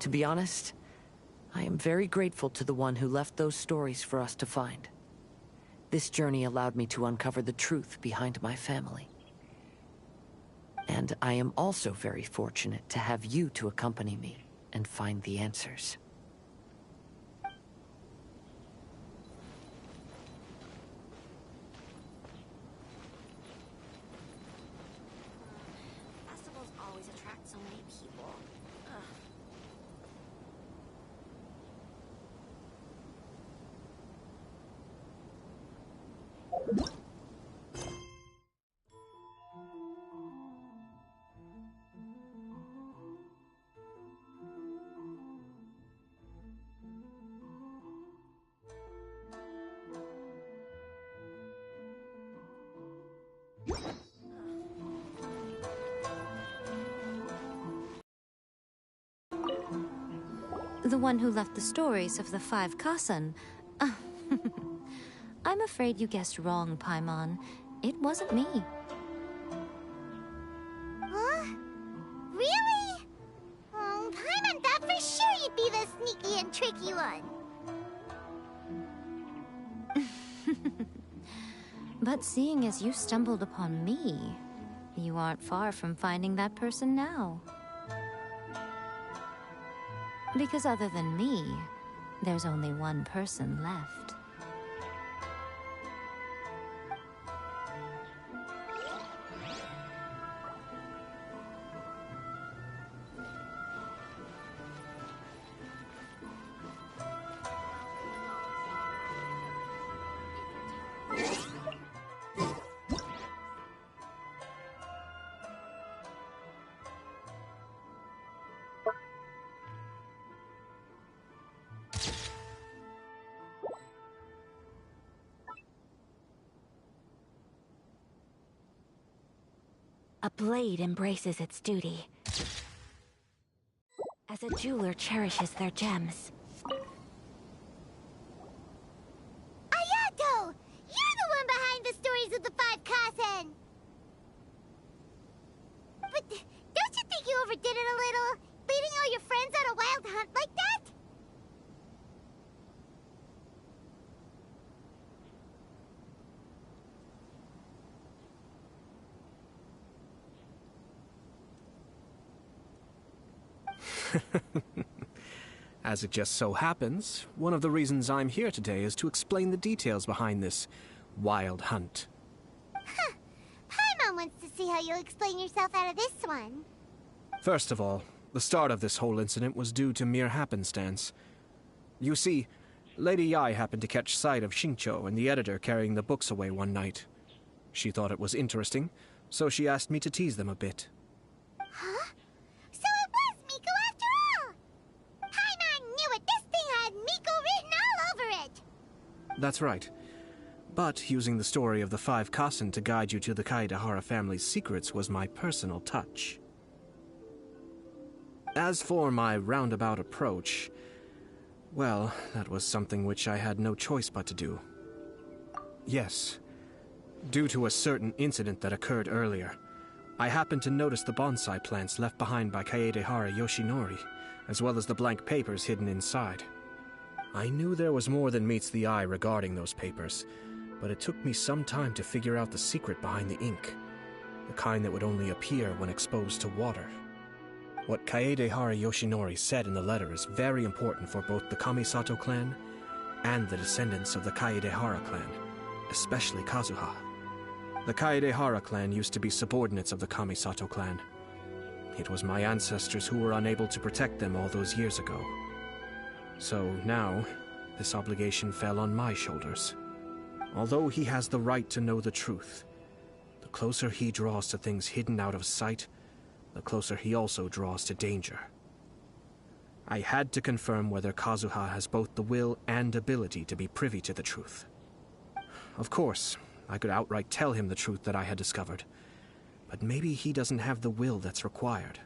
To be honest, I am very grateful to the one who left those stories for us to find. This journey allowed me to uncover the truth behind my family. And I am also very fortunate to have you to accompany me and find the answers. Festivals always attract so many people. Ugh. The one who left the stories of the 5 Kasen. I'm afraid you guessed wrong, Paimon. It wasn't me. Huh? Really? Oh, Paimon thought for sure you'd be the sneaky and tricky one. But seeing as you stumbled upon me, you aren't far from finding that person now. Because other than me, there's only one person left. A blade embraces its duty, as a jeweler cherishes their gems. Ayato! You're the one behind the stories of the 5 Kasen! But don't you think you overdid it a little? Leading all your friends on a wild hunt like that? As it just so happens, one of the reasons I'm here today is to explain the details behind this wild hunt. Huh. Paimon wants to see how you'll explain yourself out of this one. First of all, the start of this whole incident was due to mere happenstance. You see, Lady Yai happened to catch sight of Xingiu and the editor carrying the books away one night. She thought it was interesting, so she asked me to tease them a bit. Huh? So it was Miko after all! Paimon knew it! This thing had Miko written all over it! That's right. But using the story of the 5 Kasen to guide you to the Kaedehara family's secrets was my personal touch. As for my roundabout approach, well, that was something which I had no choice but to do. Yes. Due to a certain incident that occurred earlier, I happened to notice the bonsai plants left behind by Kaedehara Yoshinori, as well as the blank papers hidden inside. I knew there was more than meets the eye regarding those papers, but it took me some time to figure out the secret behind the ink, the kind that would only appear when exposed to water. What Kaedehara Yoshinori said in the letter is very important for both the Kamisato clan and the descendants of the Kaedehara clan, especially Kazuha. The Kaedehara clan used to be subordinates of the Kamisato clan. It was my ancestors who were unable to protect them all those years ago. So now, this obligation fell on my shoulders. Although he has the right to know the truth, the closer he draws to things hidden out of sight, the closer he also draws to danger. I had to confirm whether Kazuha has both the will and ability to be privy to the truth. Of course, I could outright tell him the truth that I had discovered, but maybe he doesn't have the will that's required.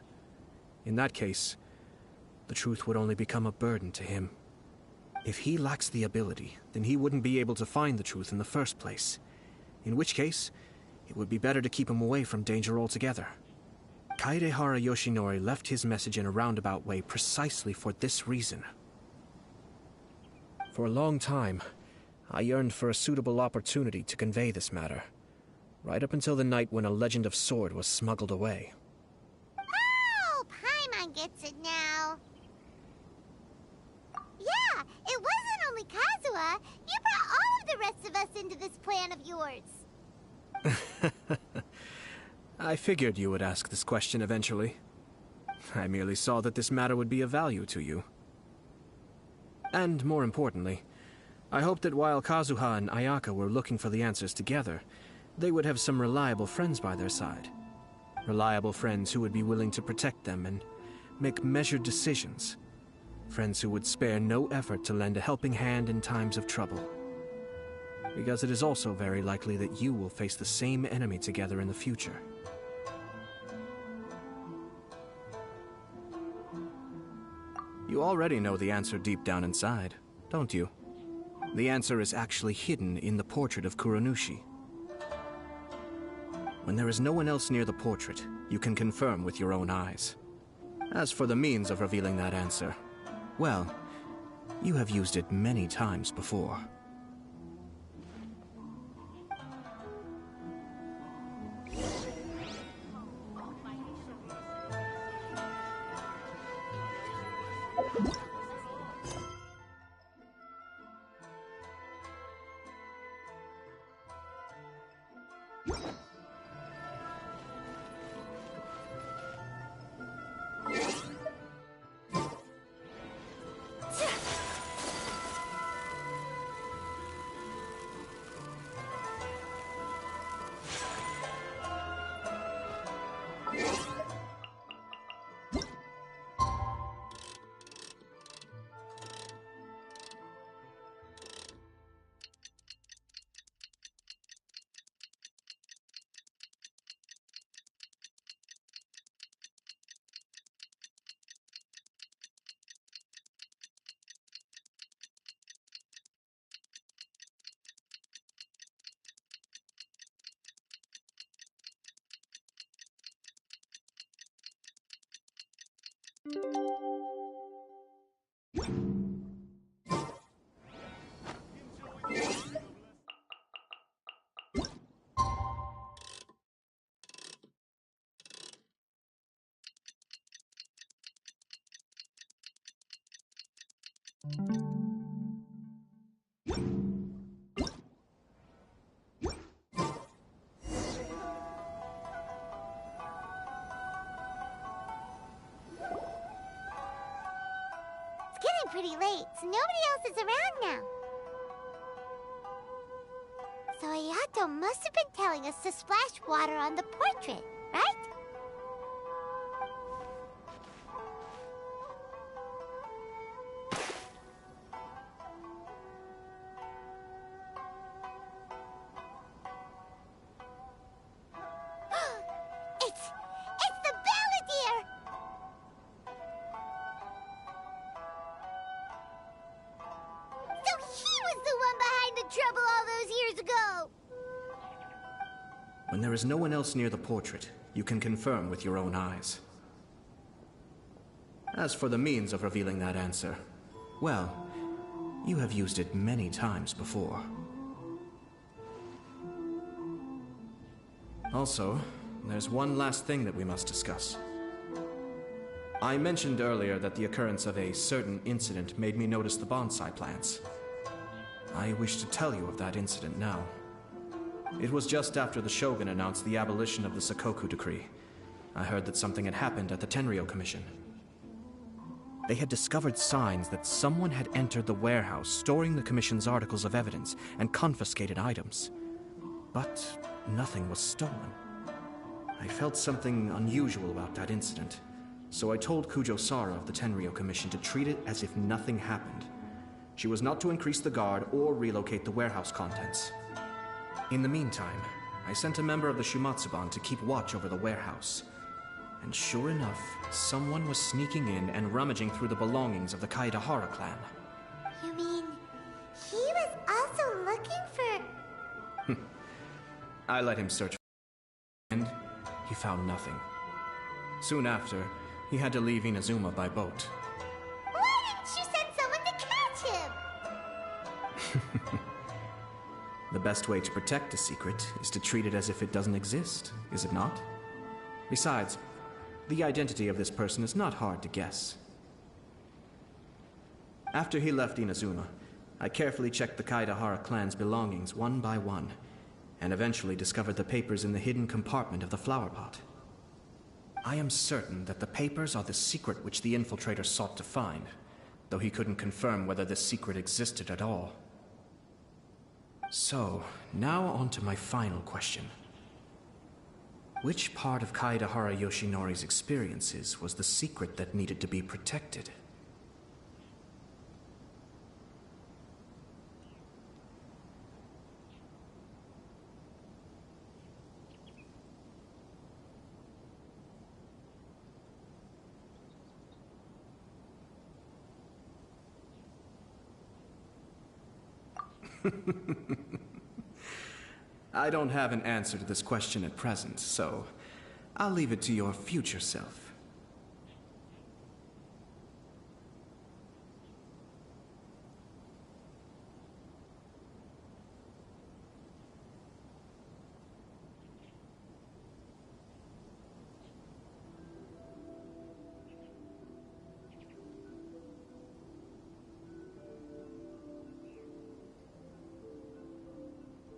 In that case, the truth would only become a burden to him. If he lacks the ability, then he wouldn't be able to find the truth in the first place, in which case, it would be better to keep him away from danger altogether. Kaedehara Yoshinori left his message in a roundabout way precisely for this reason. For a long time, I yearned for a suitable opportunity to convey this matter, right up until the night when a legend of sword was smuggled away. Oh, Paimon gets it now. Yeah, it wasn't only Kazuha. You brought all of the rest of us into this plan of yours. I figured you would ask this question eventually. I merely saw that this matter would be of value to you. And more importantly, I hoped that while Kazuha and Ayaka were looking for the answers together, they would have some reliable friends by their side. Reliable friends who would be willing to protect them and make measured decisions. Friends who would spare no effort to lend a helping hand in times of trouble. Because it is also very likely that you will face the same enemy together in the future. You already know the answer deep down inside, don't you? The answer is actually hidden in the portrait of Kuronushi. When there is no one else near the portrait, you can confirm with your own eyes. As for the means of revealing that answer, well, you have used it many times before. It's getting pretty late, so nobody else is around now. So Ayato must have been telling us to splash water on the portrait, right? It's the Balladeer! So he was the one behind the trouble all those years ago! When there is no one else near the portrait, you can confirm with your own eyes. As for the means of revealing that answer, well, you have used it many times before. Also, there's one last thing that we must discuss. I mentioned earlier that the occurrence of a certain incident made me notice the bonsai plants. I wish to tell you of that incident now. It was just after the Shogun announced the abolition of the Sakoku Decree. I heard that something had happened at the Tenryou Commission. They had discovered signs that someone had entered the warehouse storing the Commission's articles of evidence and confiscated items. But nothing was stolen. I felt something unusual about that incident, so I told Kujo-Sara of the Tenryou Commission to treat it as if nothing happened. She was not to increase the guard or relocate the warehouse contents. In the meantime, I sent a member of the Shumatsuban to keep watch over the warehouse. And sure enough, someone was sneaking in and rummaging through the belongings of the Kaedahara clan. You mean, he was also looking for... I let him search and he found nothing. Soon after, he had to leave Inazuma by boat. Why didn't you send someone to catch him? The best way to protect a secret is to treat it as if it doesn't exist, is it not? Besides, the identity of this person is not hard to guess. After he left Inazuma, I carefully checked the Kaedahara clan's belongings one by one, and eventually discovered the papers in the hidden compartment of the flower pot. I am certain that the papers are the secret which the infiltrator sought to find, though he couldn't confirm whether this secret existed at all. So, now on to my final question. Which part of Kaedahara Yoshinori's experiences was the secret that needed to be protected? I don't have an answer to this question at present, so I'll leave it to your future self.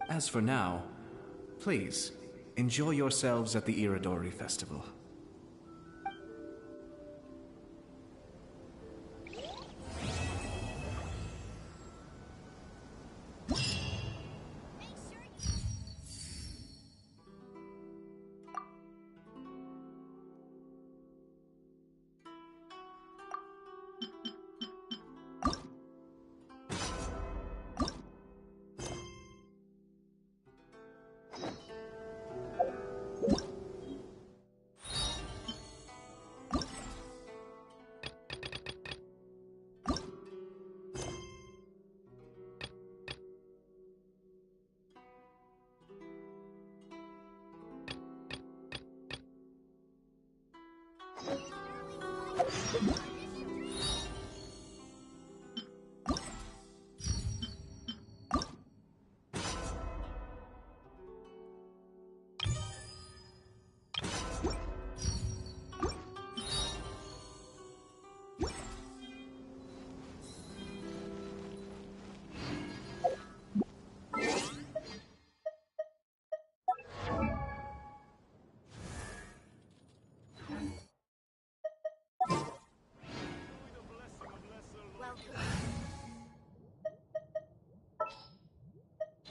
As for now, please, enjoy yourselves at the Iridori Festival.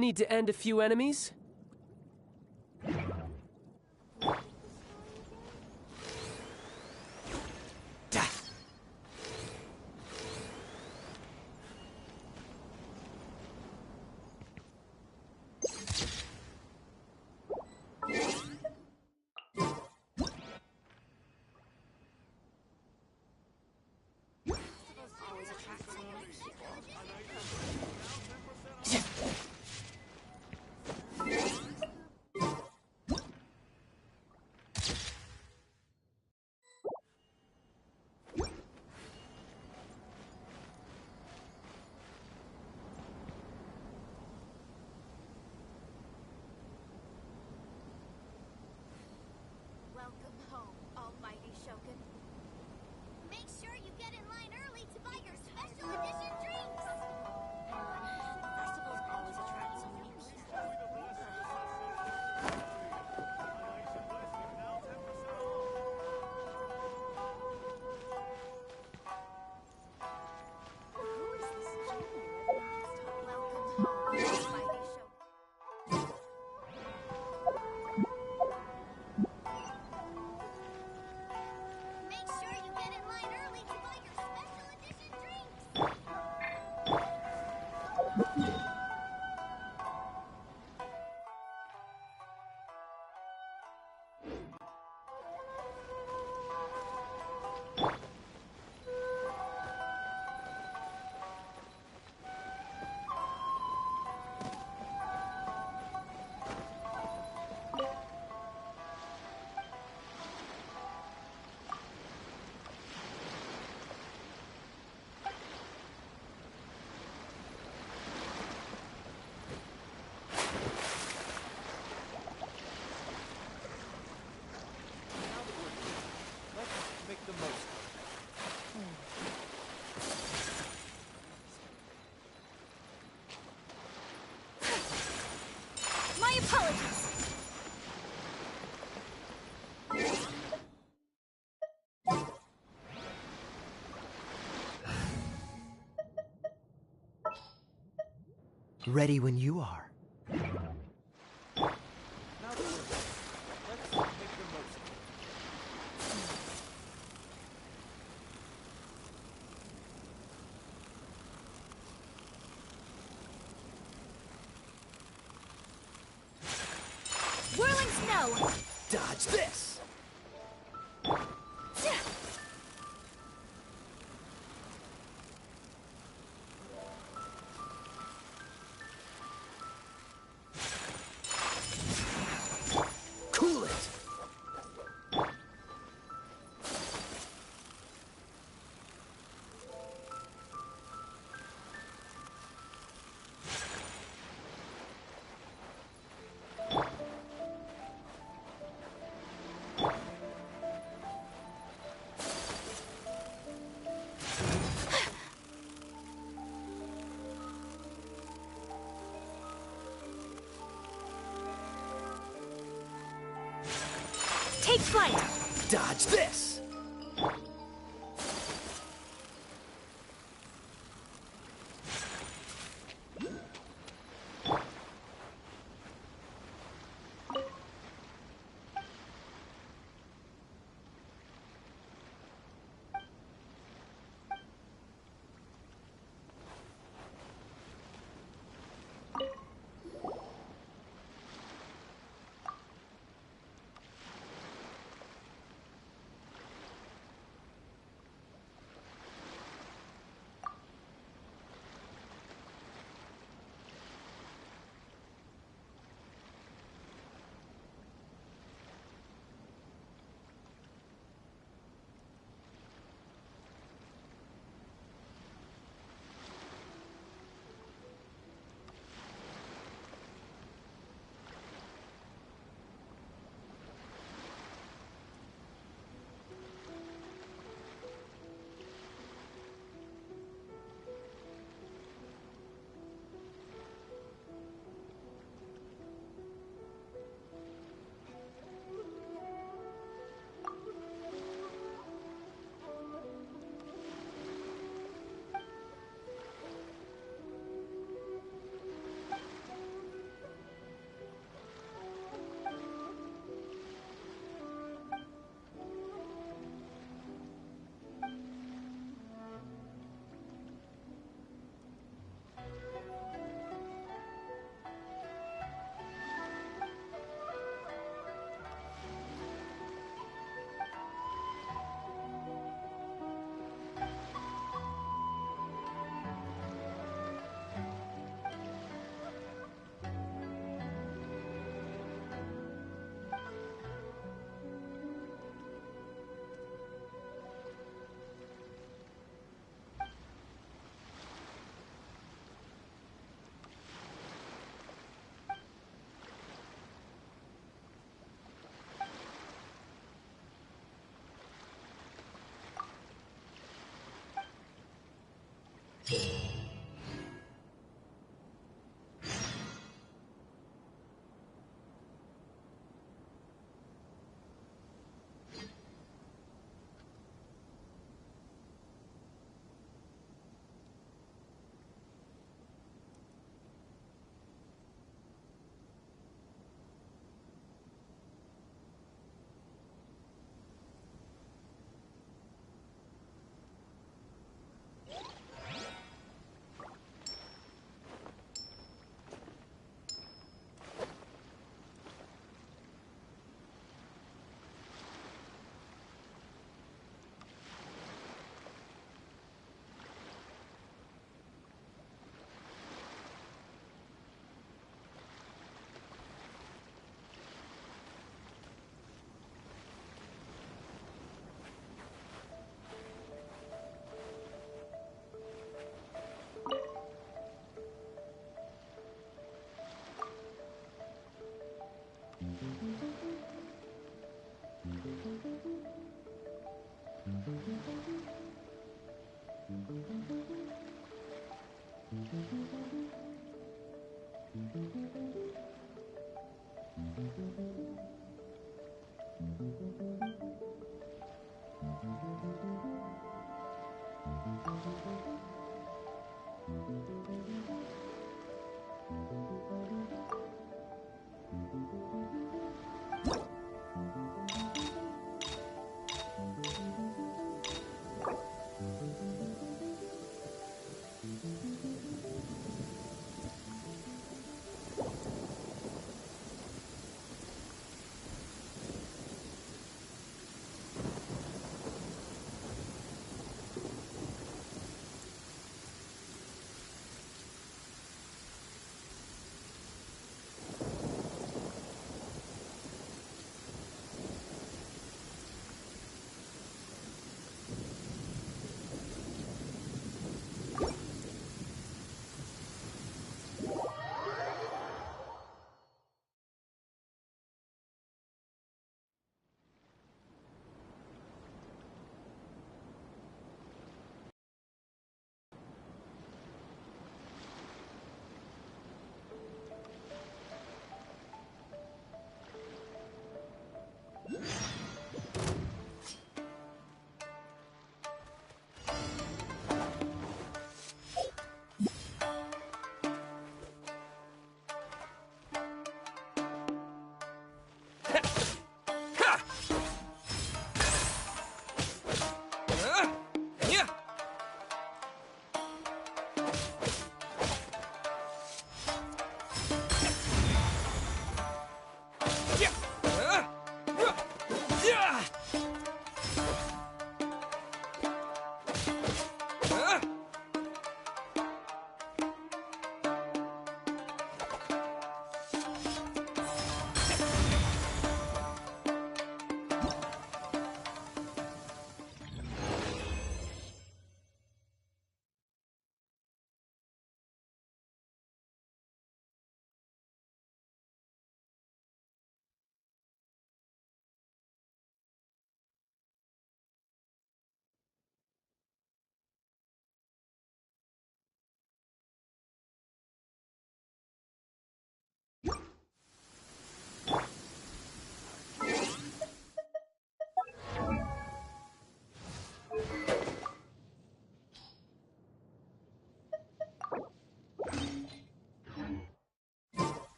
Need to end a few enemies? Welcome home, almighty Shogun. Make sure you get in line early to buy your special edition drinks! Festivals always attract so many people. Who is this Xingiu at last? Welcome home, almighty Shogun. Make sure you get in line early to buy your special edition drinks! Let's make the most My apologies. Ready when you are. Whirling snow. Dodge this! Cool it! Take flight. Dodge this!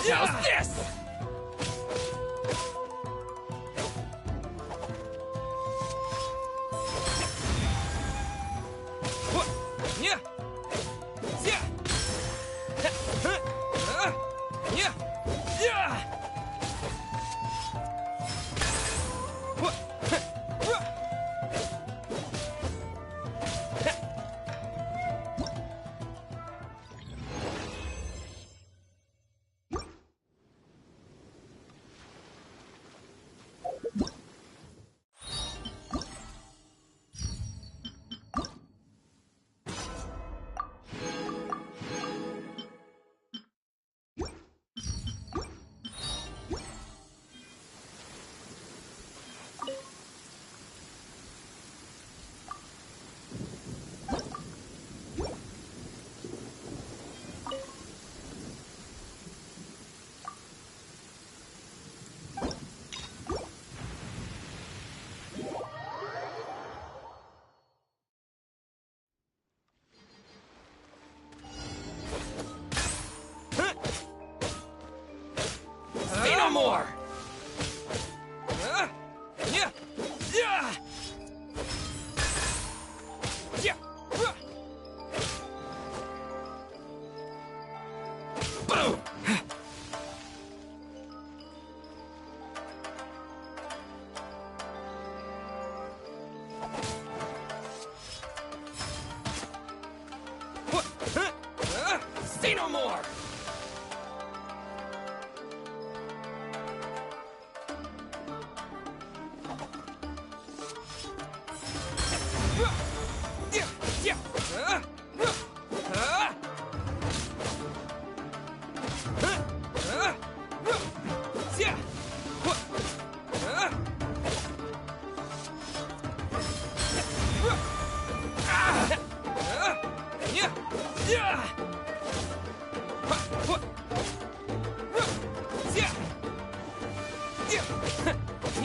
How's this? Yeah. Yeah. Yeah. Yeah. Say no more! Yeah. Yeah. Yeah. Boom! Say no more! Yeah. Yeah. Yeah. Yeah. Yeah.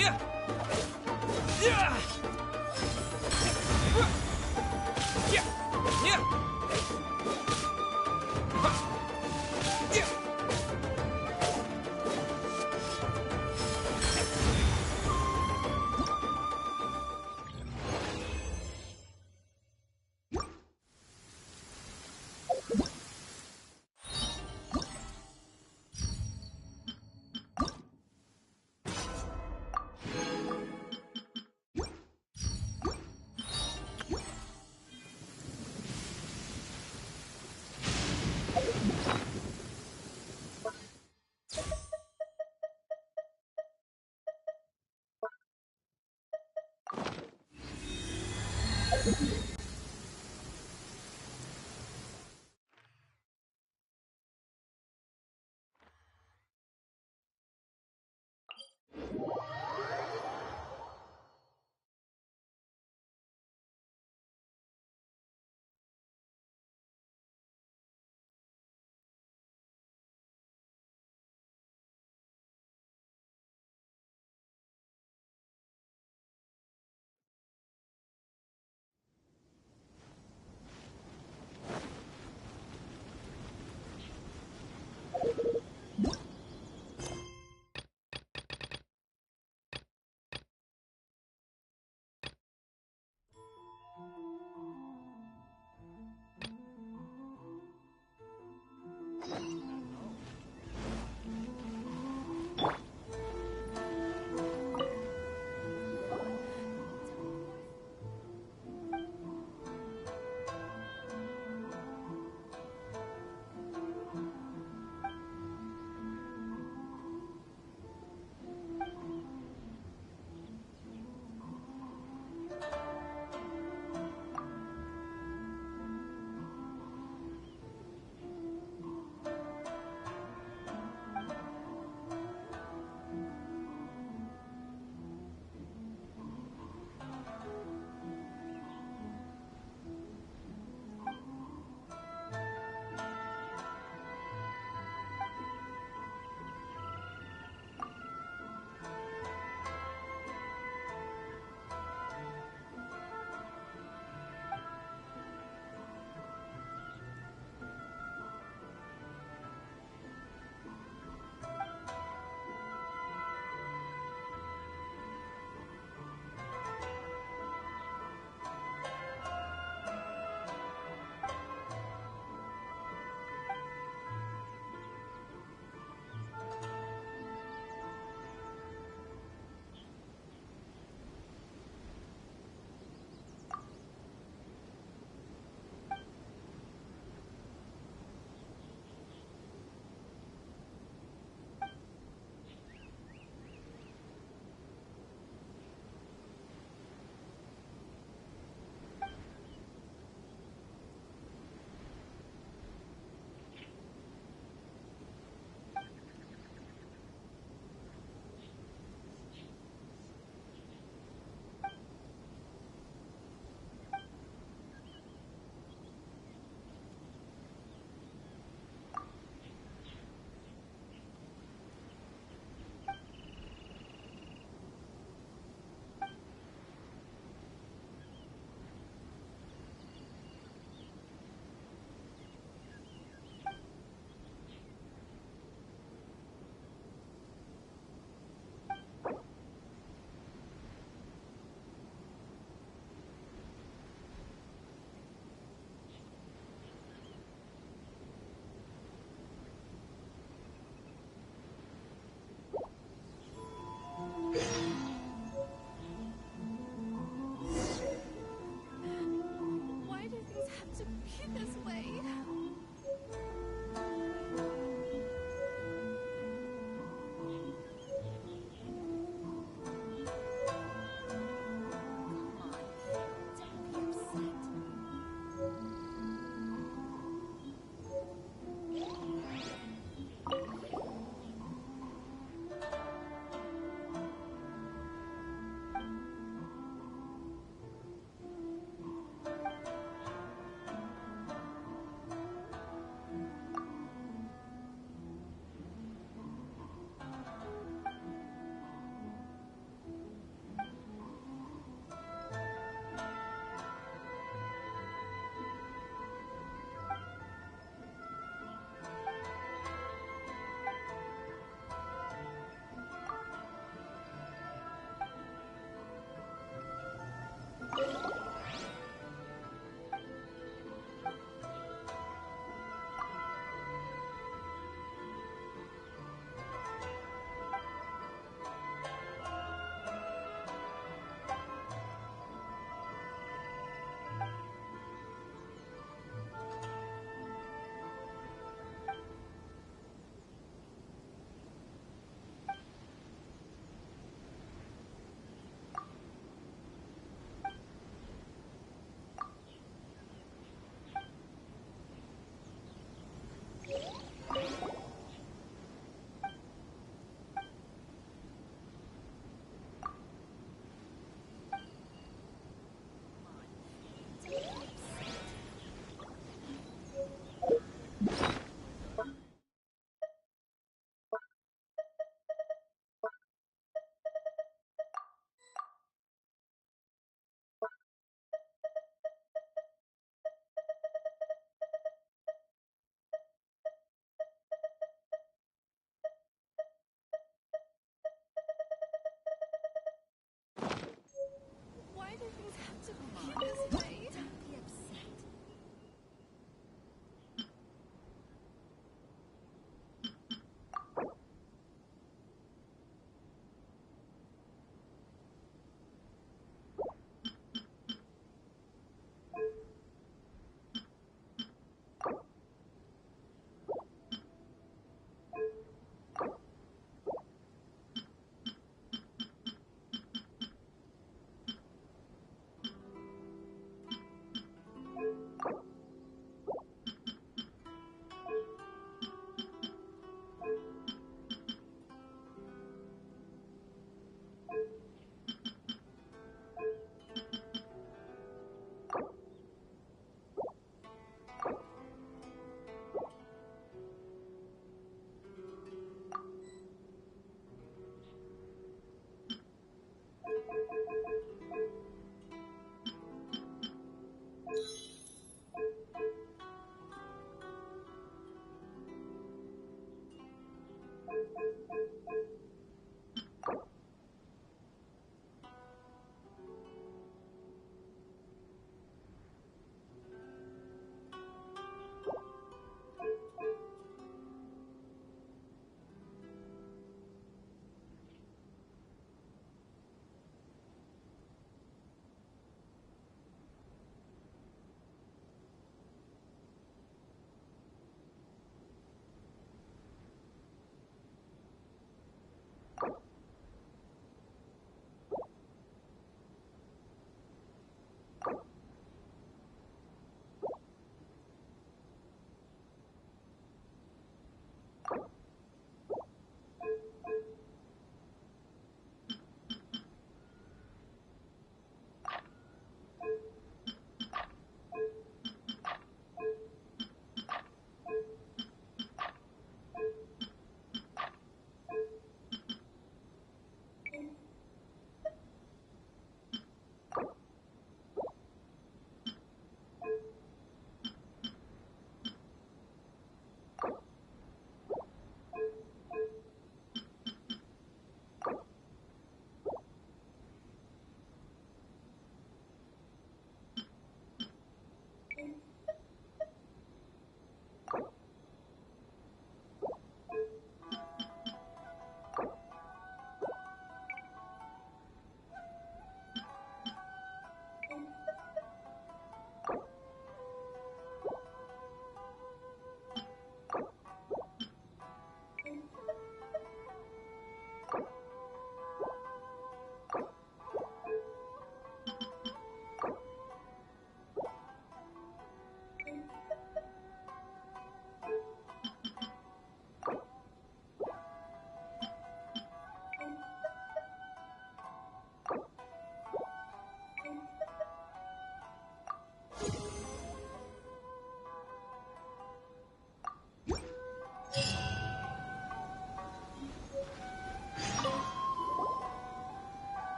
Yeah. Yeah. Yeah. Yeah.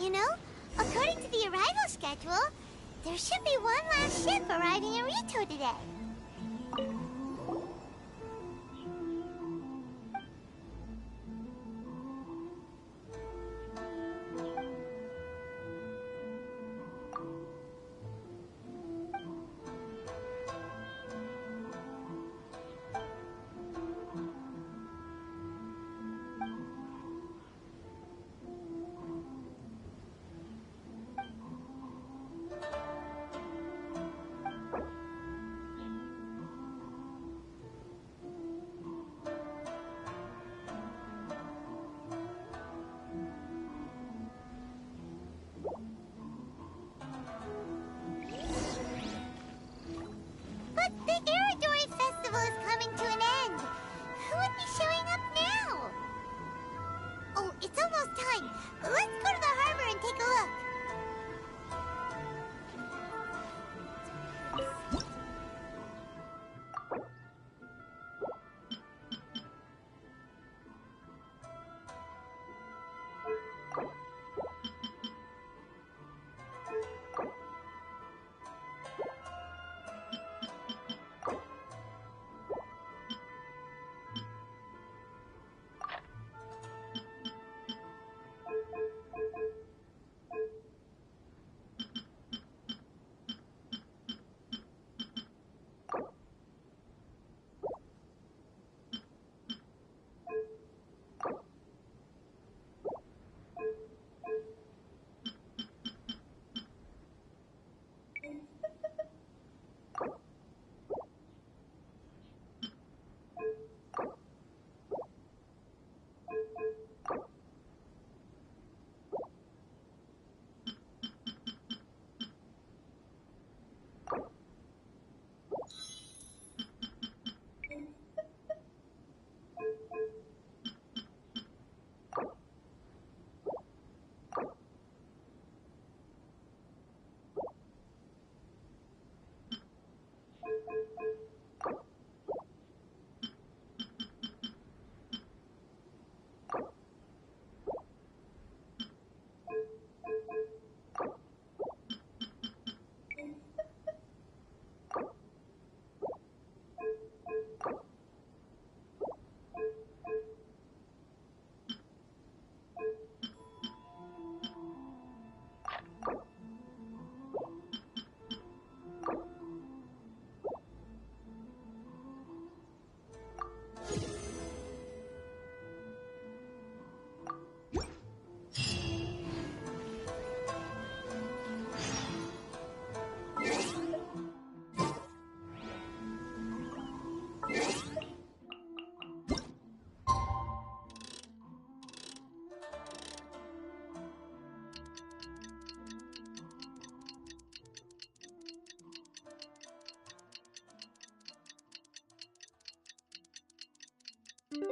You know, according to the arrival schedule, there should be one last ship arriving in Rito today. Why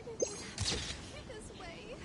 did you have to be this way?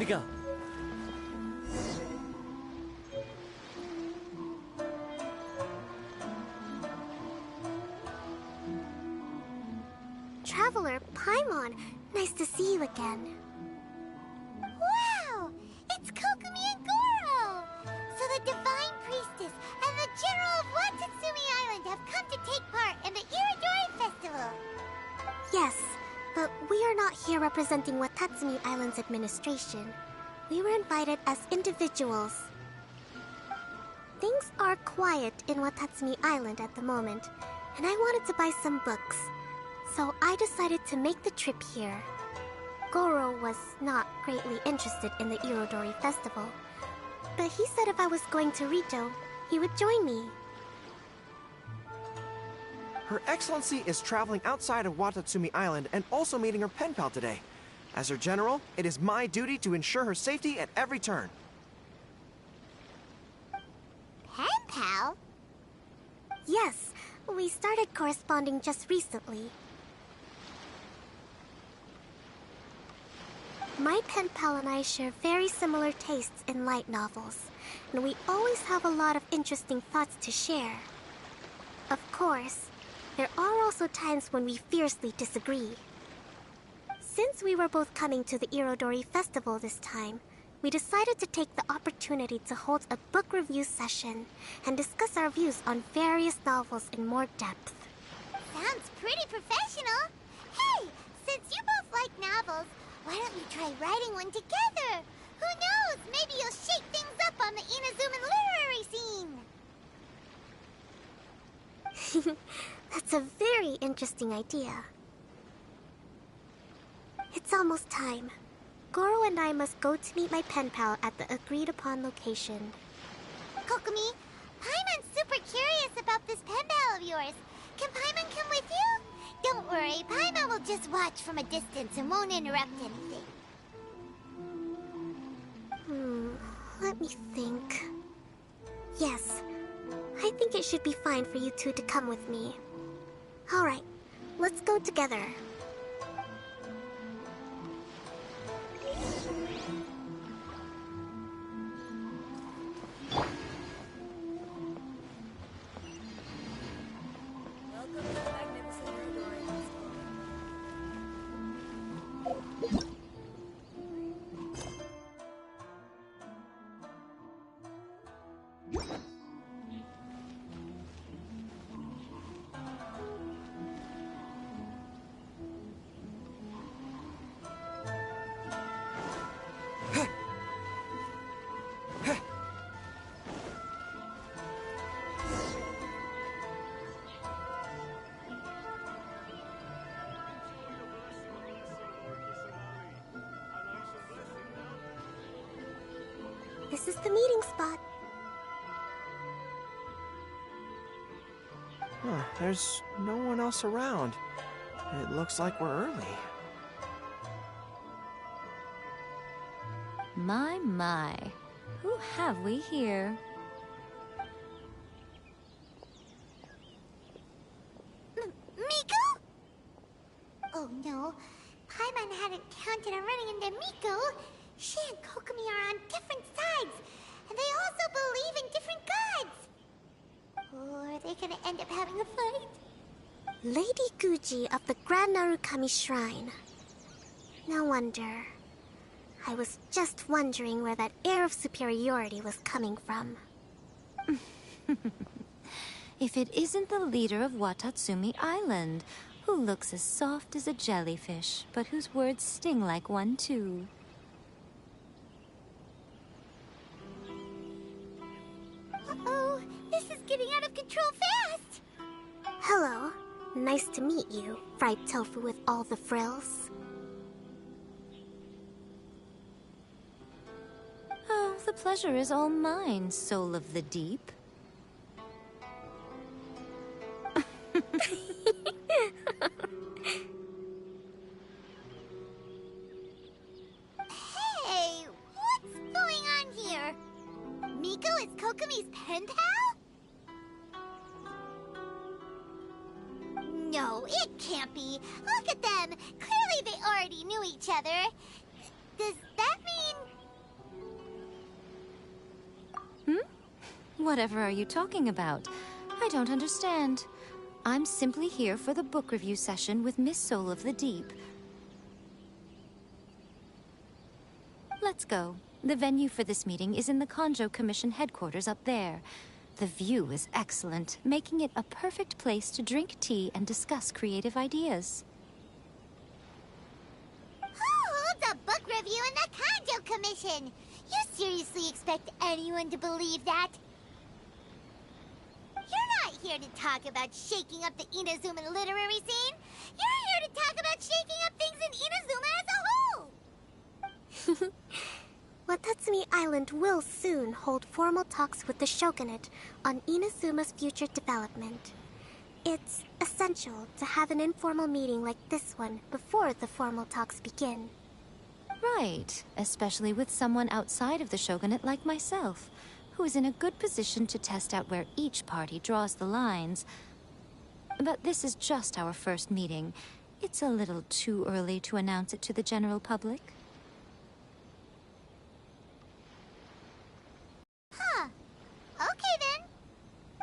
to go. Traveler, Paimon, nice to see you again. Wow! It's Kokomi and Goro! So the Divine Priestess and the General of Watatsumi Island have come to take part in the Iridori Festival. Yes, but we are not here representing Watatsumi Island's administration. We were invited as individuals. Things are quiet in Watatsumi Island at the moment, and I wanted to buy some books. So I decided to make the trip here. Goro was not greatly interested in the Irodori Festival, but he said if I was going to Rito, he would join me. Her Excellency is traveling outside of Watatsumi Island and also meeting her pen pal today. As her general, it is my duty to ensure her safety at every turn. Pen pal? Yes, we started corresponding just recently. My pen pal and I share very similar tastes in light novels, and we always have a lot of interesting thoughts to share. Of course, there are also times when we fiercely disagree. Since we were both coming to the Irodori Festival this time, we decided to take the opportunity to hold a book review session and discuss our views on various novels in more depth. Sounds pretty professional. Hey, since you both like novels, why don't you try writing one together? Who knows? Maybe you'll shake things up on the Inazuman literary scene. That's a very interesting idea. It's almost time. Goro and I must go to meet my pen pal at the agreed-upon location. Kokomi, Paimon's super curious about this pen pal of yours. Can Paimon come with you? Don't worry, Paimon will just watch from a distance and won't interrupt anything. Let me think. Yes, I think it should be fine for you two to come with me. Alright, let's go together. This is the meeting spot. There's no one else around. It looks like we're early. My. Who have we here? Miko? Oh no, Paimon hadn't counted on running into Miko. She and Kokomi are on different sides, and they also believe in different gods. Or are they gonna end up having a fight? Lady Guji of the Grand Narukami Shrine. No wonder. I was just wondering where that air of superiority was coming from. If it isn't the leader of Watatsumi Island, who looks as soft as a jellyfish, but whose words sting like one too. Uh-oh, this is getting out of control fast! Hello. Nice to meet you, fried tofu with all the frills. Oh, the pleasure is all mine, soul of the deep. Hey, what's going on here? Miko is Kokomi's pen pal? No, it can't be. Look at them. Clearly they already knew each other. Does that mean Whatever are you talking about? I don't understand. I'm simply here for the book review session with Miss Soul of the Deep. Let's go. The venue for this meeting is in the Konjo Commission headquarters up there. The view is excellent, making it a perfect place to drink tea and discuss creative ideas. Who holds a book review in the Kanjo Commission? You seriously expect anyone to believe that? You're not here to talk about shaking up the Inazuma literary scene. You're here to talk about shaking up things in Inazuma as a whole. Watatsumi Island will soon hold formal talks with the shogunate on Inazuma's future development. It's essential to have an informal meeting like this one before the formal talks begin. Right, especially with someone outside of the shogunate like myself, who is in a good position to test out where each party draws the lines. But this is just our first meeting. It's a little too early to announce it to the general public. Huh. Okay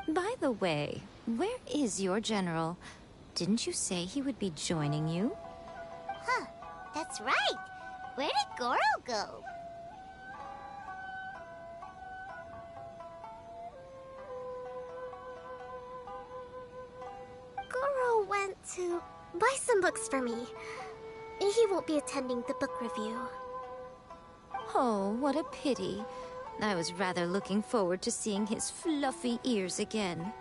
then. By the way, where is your general? Didn't you say he would be joining you? Huh. That's right. Where did Goro go? Goro went to buy some books for me. He won't be attending the book review. Oh, what a pity. I was rather looking forward to seeing his fluffy ears again.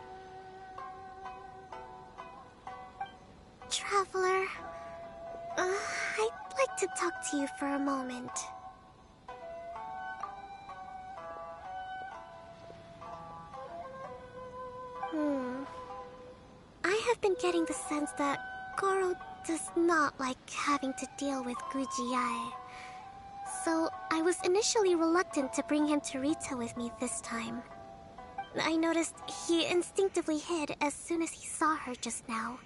Traveler, I'd like to talk to you for a moment. I have been getting the sense that Goro does not like having to deal with Gujiai. So I was initially reluctant to bring him to Rita with me this time. I noticed he instinctively hid as soon as he saw her just now.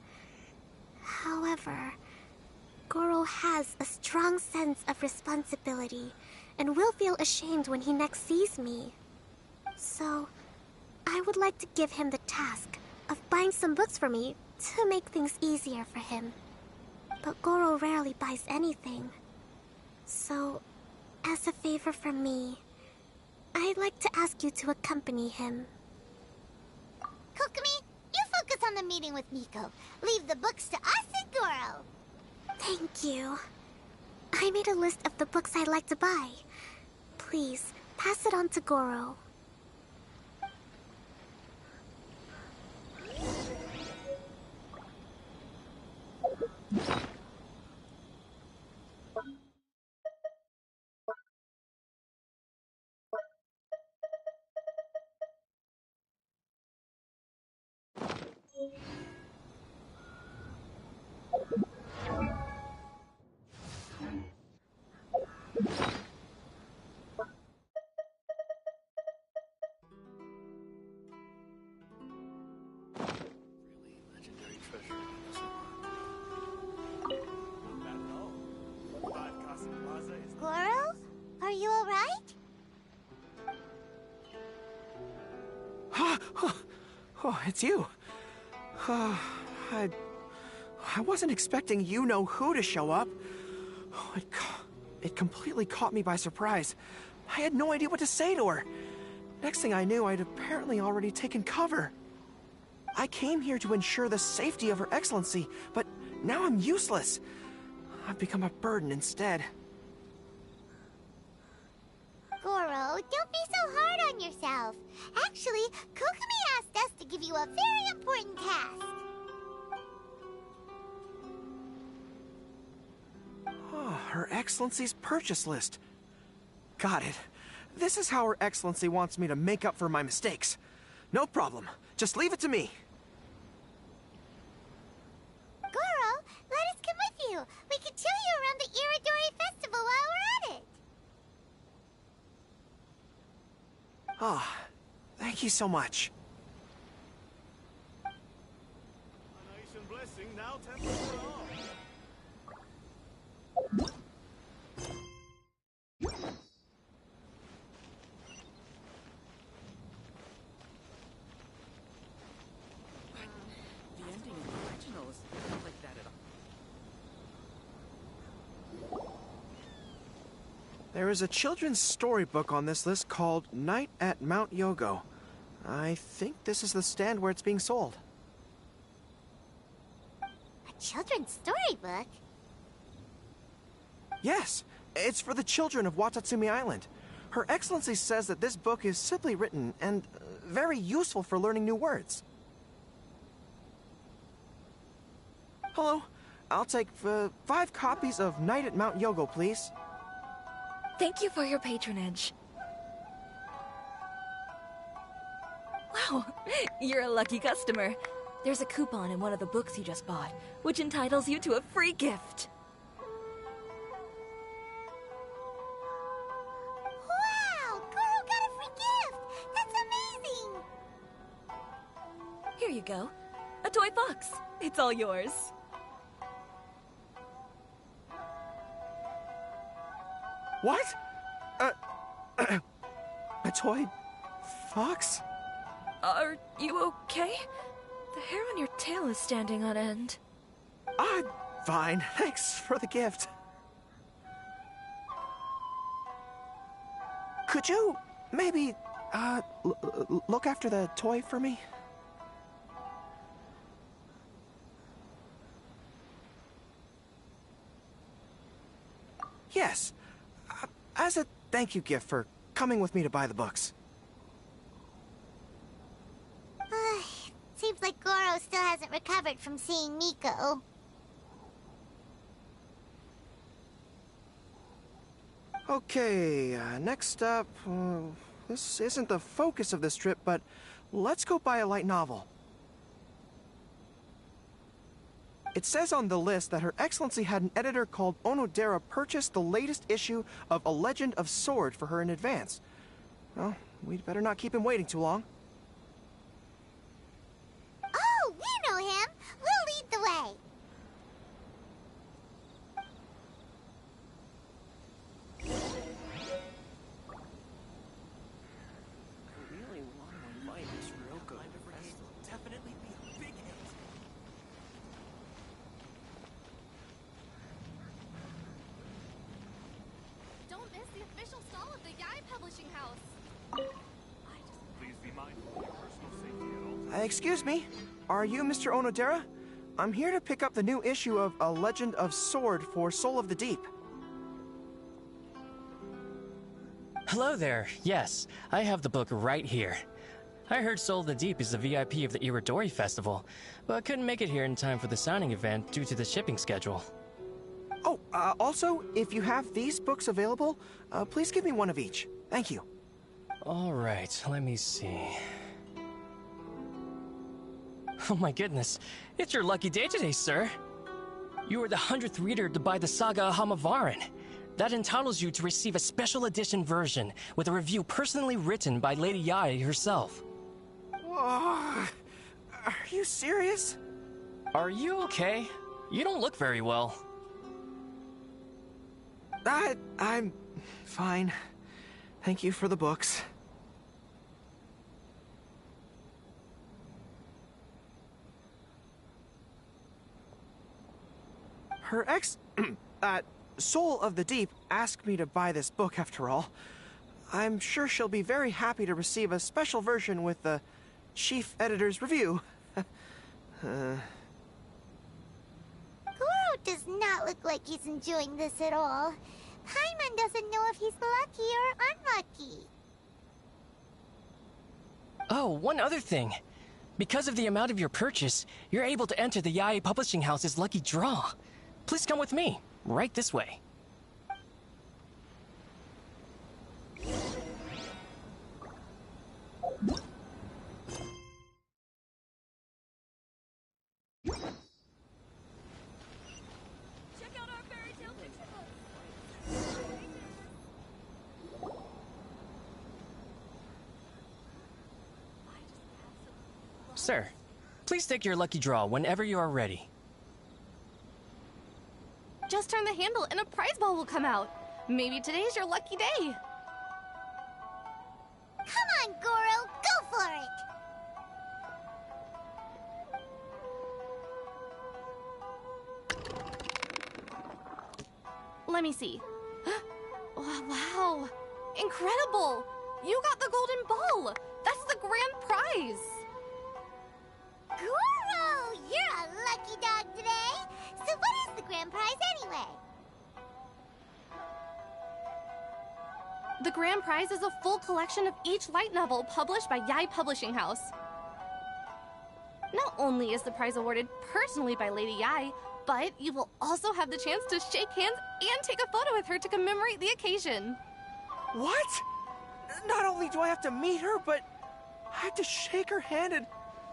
However, Goro has a strong sense of responsibility and will feel ashamed when he next sees me. So, I would like to give him the task of buying some books for me to make things easier for him. But Goro rarely buys anything. So, as a favor from me, I'd like to ask you to accompany him. Kokumi, you focus on the meeting with Miko. Leave the books to us and Goro. Thank you. I made a list of the books I'd like to buy. Please, pass it on to Goro. Goro? Are you alright? Oh, it's you. I wasn't expecting you-know-who to show up. Oh, it completely caught me by surprise. I had no idea what to say to her. Next thing I knew, I'd apparently already taken cover. I came here to ensure the safety of Her Excellency, but now I'm useless. I've become a burden instead. Goro, don't be so hard on yourself. Actually, Kokumi asked us to give you a very important task. Oh, Her Excellency's purchase list. Got it. This is how Her Excellency wants me to make up for my mistakes. No problem. Just leave it to me. Goro, let us come with you. We can show you around the Iridori Festival while we're at it. Ah, thank you so much. Blessing now temple for all. There is a children's storybook on this list called Night at Mount Yogo. I think this is the stand where it's being sold. A children's storybook? Yes, it's for the children of Watatsumi Island. Her Excellency says that this book is simply written and very useful for learning new words. Hello, I'll take 5 copies of Night at Mount Yogo, please. Thank you for your patronage. Wow, you're a lucky customer. There's a coupon in one of the books you just bought, which entitles you to a free gift. Wow! Goro got a free gift! That's amazing! Here you go. A toy box. It's all yours. What? A toy fox? Are you okay? The hair on your tail is standing on end. I'm fine. Thanks for the gift. Could you maybe, look after the toy for me? Yes. As a thank you gift for coming with me to buy the books. Seems like Goro still hasn't recovered from seeing Miko. Okay, next up, this isn't the focus of this trip, but let's go buy a light novel. It says on the list that Her Excellency had an editor called Onodera purchase the latest issue of A Legend of Sword for her in advance. Well, we'd better not keep him waiting too long. Oh, we know him! We'll lead the way! Don't miss the official stall of the Yai Publishing House. Please be mindful of your personal safety at all times. Excuse me, are you Mr. Onodera? I'm here to pick up the new issue of A Legend of Sword for Soul of the Deep. Hello there. Yes, I have the book right here. I heard Soul of the Deep is the VIP of the Iridori Festival, but couldn't make it here in time for the signing event due to the shipping schedule. Oh, also, if you have these books available, please give me one of each. Thank you. All right, let me see. Oh my goodness, it's your lucky day today, sir. You are the 100th reader to buy the Saga of Hamavaran. That entitles you to receive a special edition version with a review personally written by Lady Yai herself. Whoa, are you serious? Are you okay? You don't look very well. I'm fine. Thank you for the books. Her Soul of the Deep asked me to buy this book after all. I'm sure she'll be very happy to receive a special version with the chief editor's review. Goro does not look like he's enjoying this at all. Paimon doesn't know if he's lucky or unlucky. Oh, one other thing. Because of the amount of your purchase, you're able to enter the Yai Publishing House's lucky draw. Please come with me, right this way. Check out our fairy tale picture book. Sir, please take your lucky draw whenever you are ready. Just turn the handle and a prize ball will come out. Maybe today's your lucky day. Come on, Goro, go for it! Let me see. Wow, Incredible! You got the golden ball! That's the grand prize! Goro! You're a lucky dog today! So what is the grand prize anyway? The grand prize is a full collection of each light novel published by Yae Publishing House. Not only is the prize awarded personally by Lady Yae, but you will also have the chance to shake hands and take a photo with her to commemorate the occasion. What? Not only do I have to meet her, but I have to shake her hand and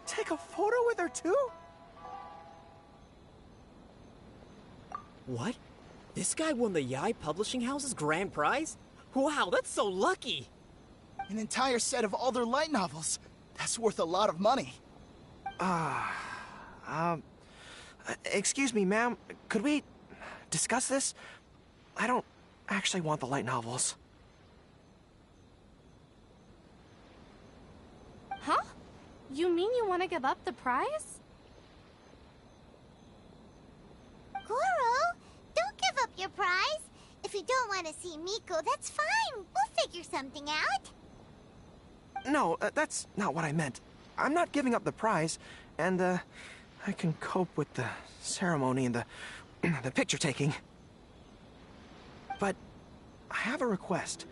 take a photo with her too? What? This guy won the Yae Publishing House's grand prize? Wow, that's so lucky! An entire set of all their light novels. That's worth a lot of money. Excuse me, ma'am. Could we discuss this? I don't actually want the light novels. Huh? You mean you want to give up the prize? Goro, don't give up your prize. If you don't want to see Miko, that's fine. We'll figure something out. No, that's not what I meant. I'm not giving up the prize, and, I can cope with the ceremony and the picture taking. But I have a request.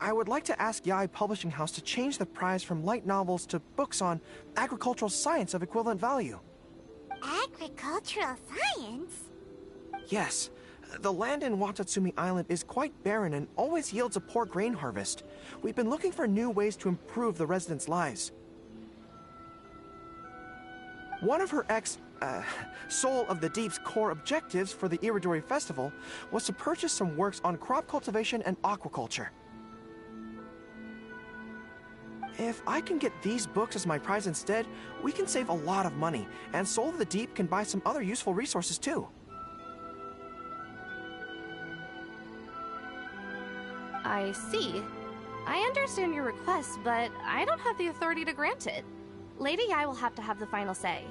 I would like to ask Yae Publishing House to change the prize from light novels to books on agricultural science of equivalent value. Agricultural science? Yes. The land in Watatsumi Island is quite barren and always yields a poor grain harvest. We've been looking for new ways to improve the residents' lives. One of her Soul of the Deep's core objectives for the Iridori Festival was to purchase some works on crop cultivation and aquaculture. If I can get these books as my prize instead, we can save a lot of money, and Soul of the Deep can buy some other useful resources too. I see. I understand your request, but I don't have the authority to grant it. Lady Yae will have to have the final say.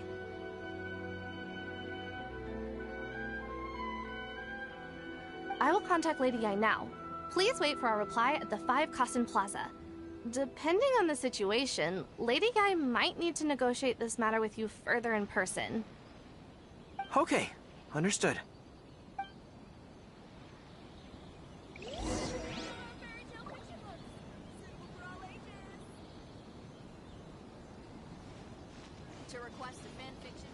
I will contact Lady Yae now. Please wait for our reply at the 5 Kasen Plaza. Depending on the situation, Lady Yae might need to negotiate this matter with you further in person. Okay, understood. To request a fanfiction.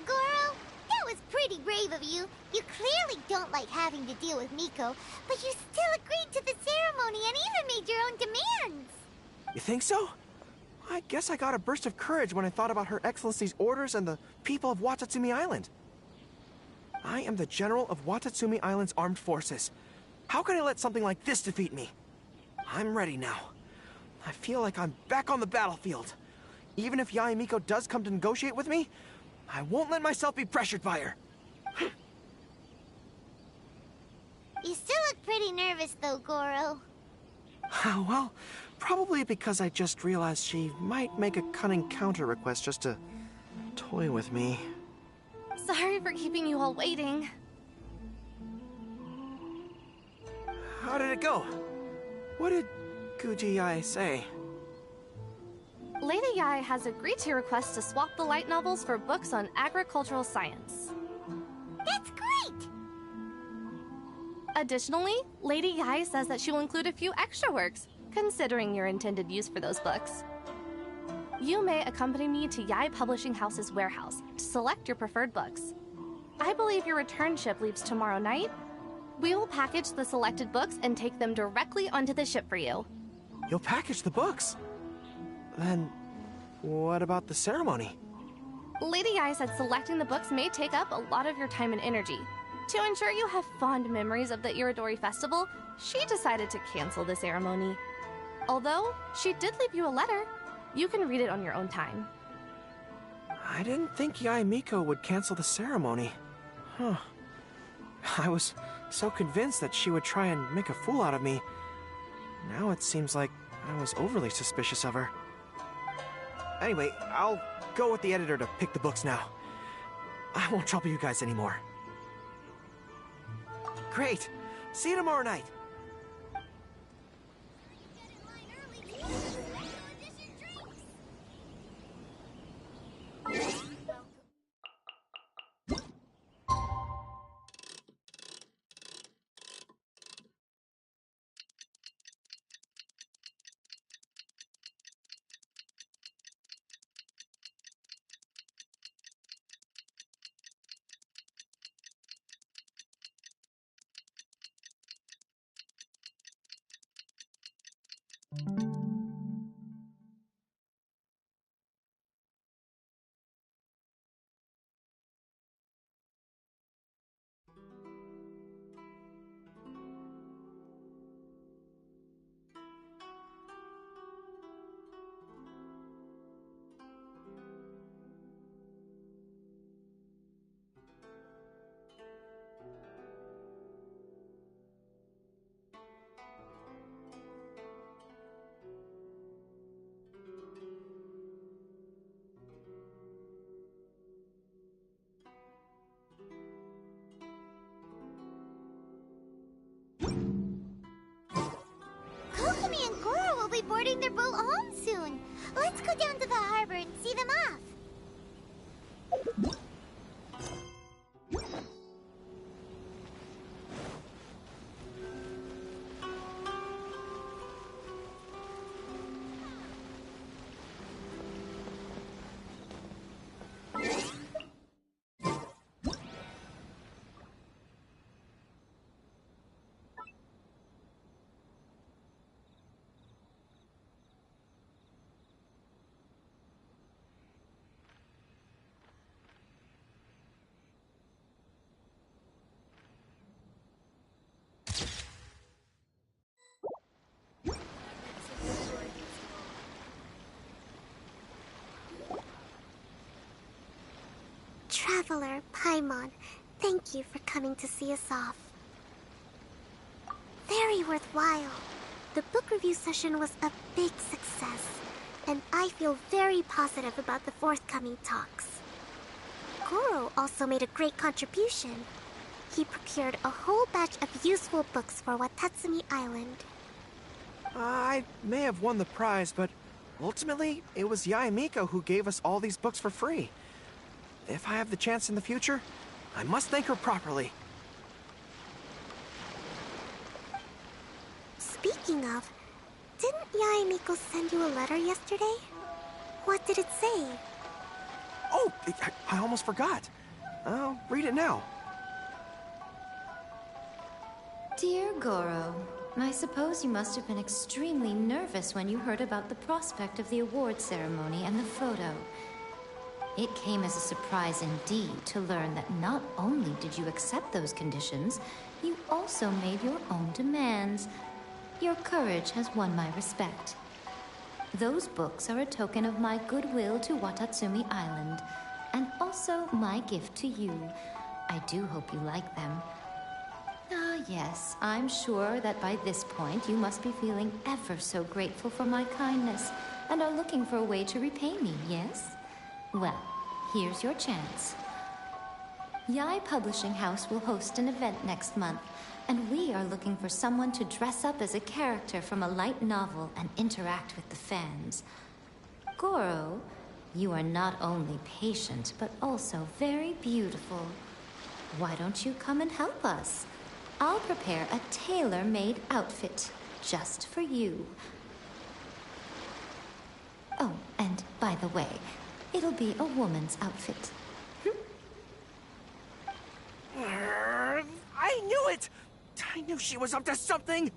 Goro, that was pretty brave of you. You clearly don't like having to deal with Miko, but you still agreed to the ceremony and even made your own demands. You think so? I guess I got a burst of courage when I thought about Her Excellency's orders and the people of Watatsumi Island. I am the General of Watatsumi Island's armed forces. How can I let something like this defeat me? I'm ready now. I feel like I'm back on the battlefield. Even if Yae Miko does come to negotiate with me, I won't let myself be pressured by her. You still look pretty nervous though, Goro. Well, probably because I just realized she might make a cunning counter request just to toy with me. Sorry for keeping you all waiting. How did it go? What did Guji Yae say? Lady Yae has agreed to your request to swap the light novels for books on agricultural science. That's great! Additionally, Lady Yae says that she will include a few extra works, considering your intended use for those books. You may accompany me to Yae Publishing House's warehouse to select your preferred books. I believe your return ship leaves tomorrow night. We will package the selected books and take them directly onto the ship for you. You'll package the books? Then, what about the ceremony? Lady Yae said selecting the books may take up a lot of your time and energy. To ensure you have fond memories of the Iridori Festival, she decided to cancel the ceremony. Although, she did leave you a letter. You can read it on your own time. I didn't think Yae Miko would cancel the ceremony. Huh. I was so convinced that she would try and make a fool out of me. Now it seems like I was overly suspicious of her. Anyway, I'll go with the editor to pick the books now. I won't trouble you guys anymore. Great! See you tomorrow night! Kokomi and Goro will be boarding their boat home soon. Let's go down to the harbor and see them off. Traveler, Paimon, thank you for coming to see us off. Very worthwhile. The book review session was a big success, and I feel very positive about the forthcoming talks. Goro also made a great contribution. He procured a whole batch of useful books for Watatsumi Island. I may have won the prize, but ultimately, it was Yae Miko who gave us all these books for free. If I have the chance in the future, I must thank her properly. Speaking of, didn't Yae Miko send you a letter yesterday? What did it say? Oh, I almost forgot. I'll read it now. Dear Goro, I suppose you must have been extremely nervous when you heard about the prospect of the award ceremony and the photo. It came as a surprise indeed to learn that not only did you accept those conditions, you also made your own demands. Your courage has won my respect. Those books are a token of my goodwill to Watatsumi Island, and also my gift to you. I do hope you like them. Ah, yes, I'm sure that by this point you must be feeling ever so grateful for my kindness, and are looking for a way to repay me, yes? Well, here's your chance. Yae Publishing House will host an event next month, and we are looking for someone to dress up as a character from a light novel and interact with the fans. Goro, you are not only patient, but also very beautiful. Why don't you come and help us? I'll prepare a tailor-made outfit just for you. Oh, and by the way, it'll be a woman's outfit. I knew it! I knew she was up to something!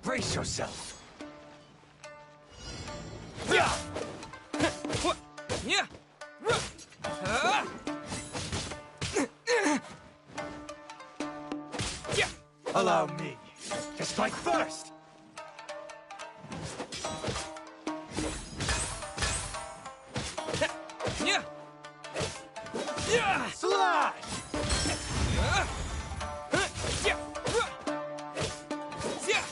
Brace yourself. Yeah. Yeah. Allow me to strike first. Yeah. Yeah. Slash. Yeah. Yeah.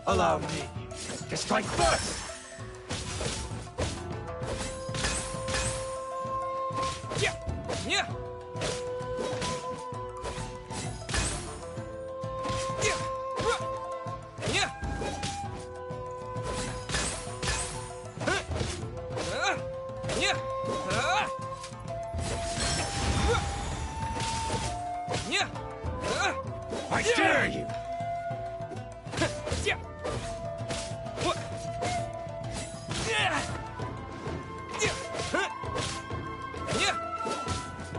Allow me to strike first. Yeah. Yeah. Yeah. Yeah. Yeah. Yeah. I dare you. Yeah.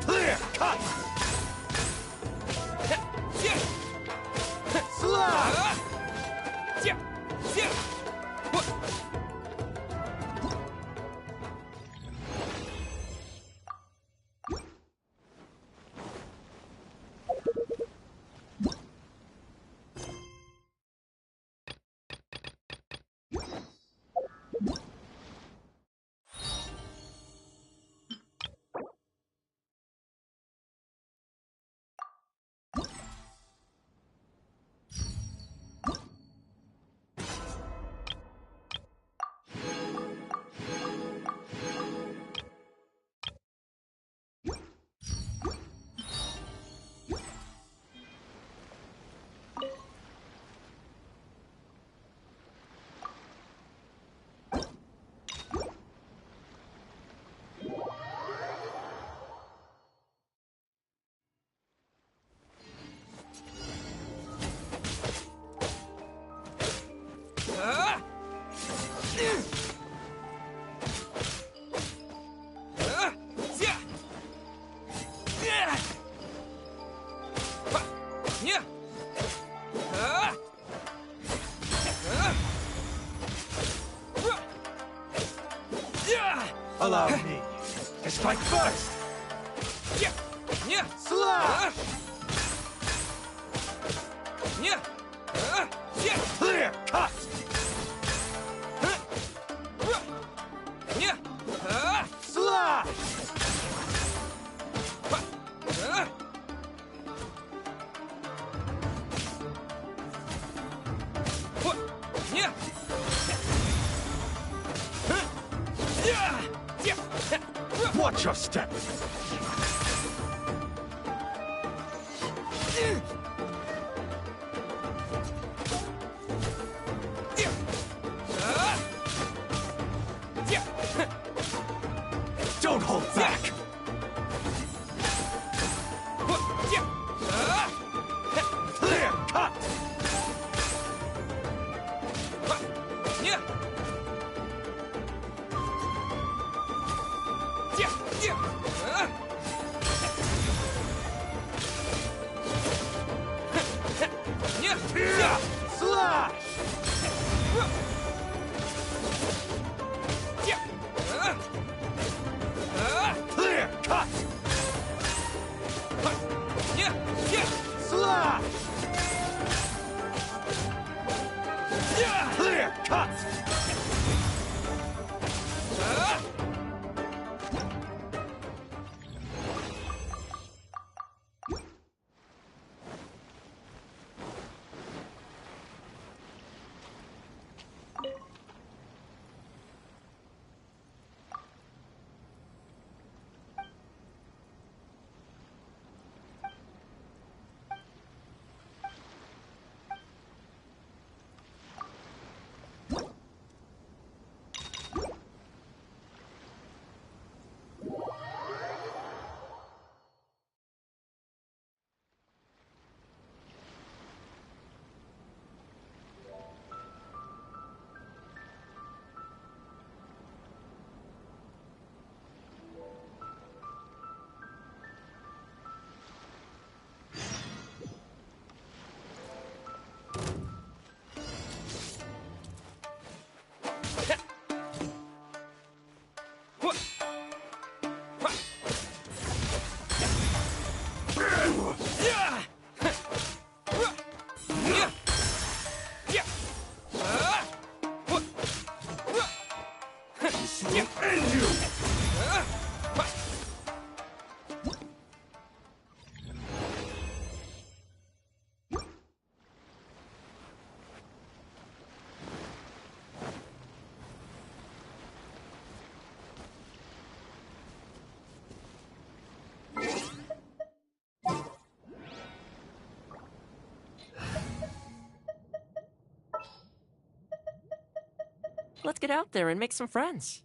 Clear cut. Slash. Allow me to strike first. Yeah. Yeah. Slash. Yeah. Yeah. Clear cut. Yeah. Slash. Yeah. Watch your step. Don't hold back. Clear cut. Slash. Clear cut. Slash. Clear cut. Let's get out there and make some friends.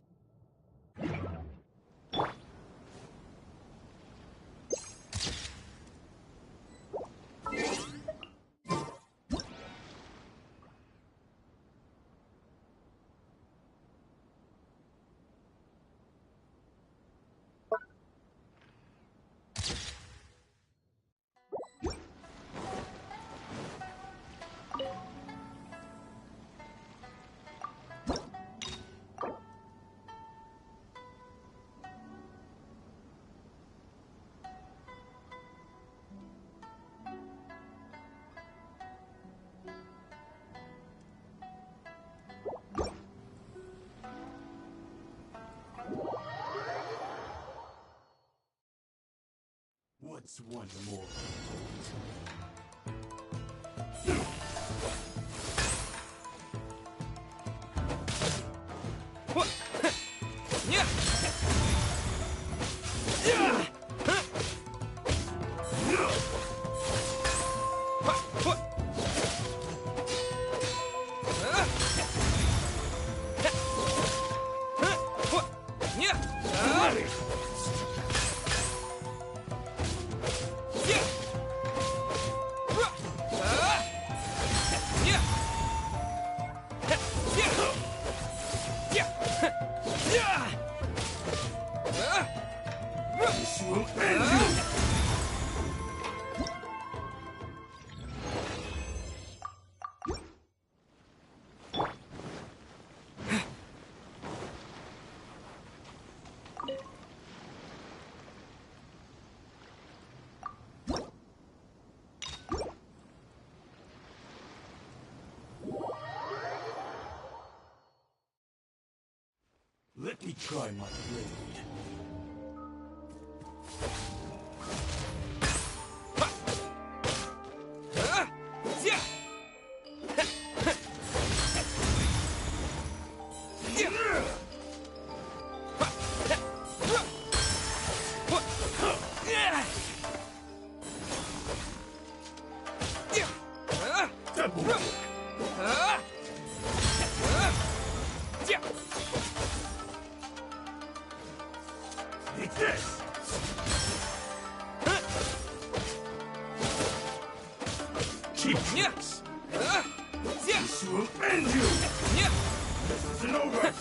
What's one more? Let me try my blade. Take this! Cheap tricks! This will end you! This isn't over!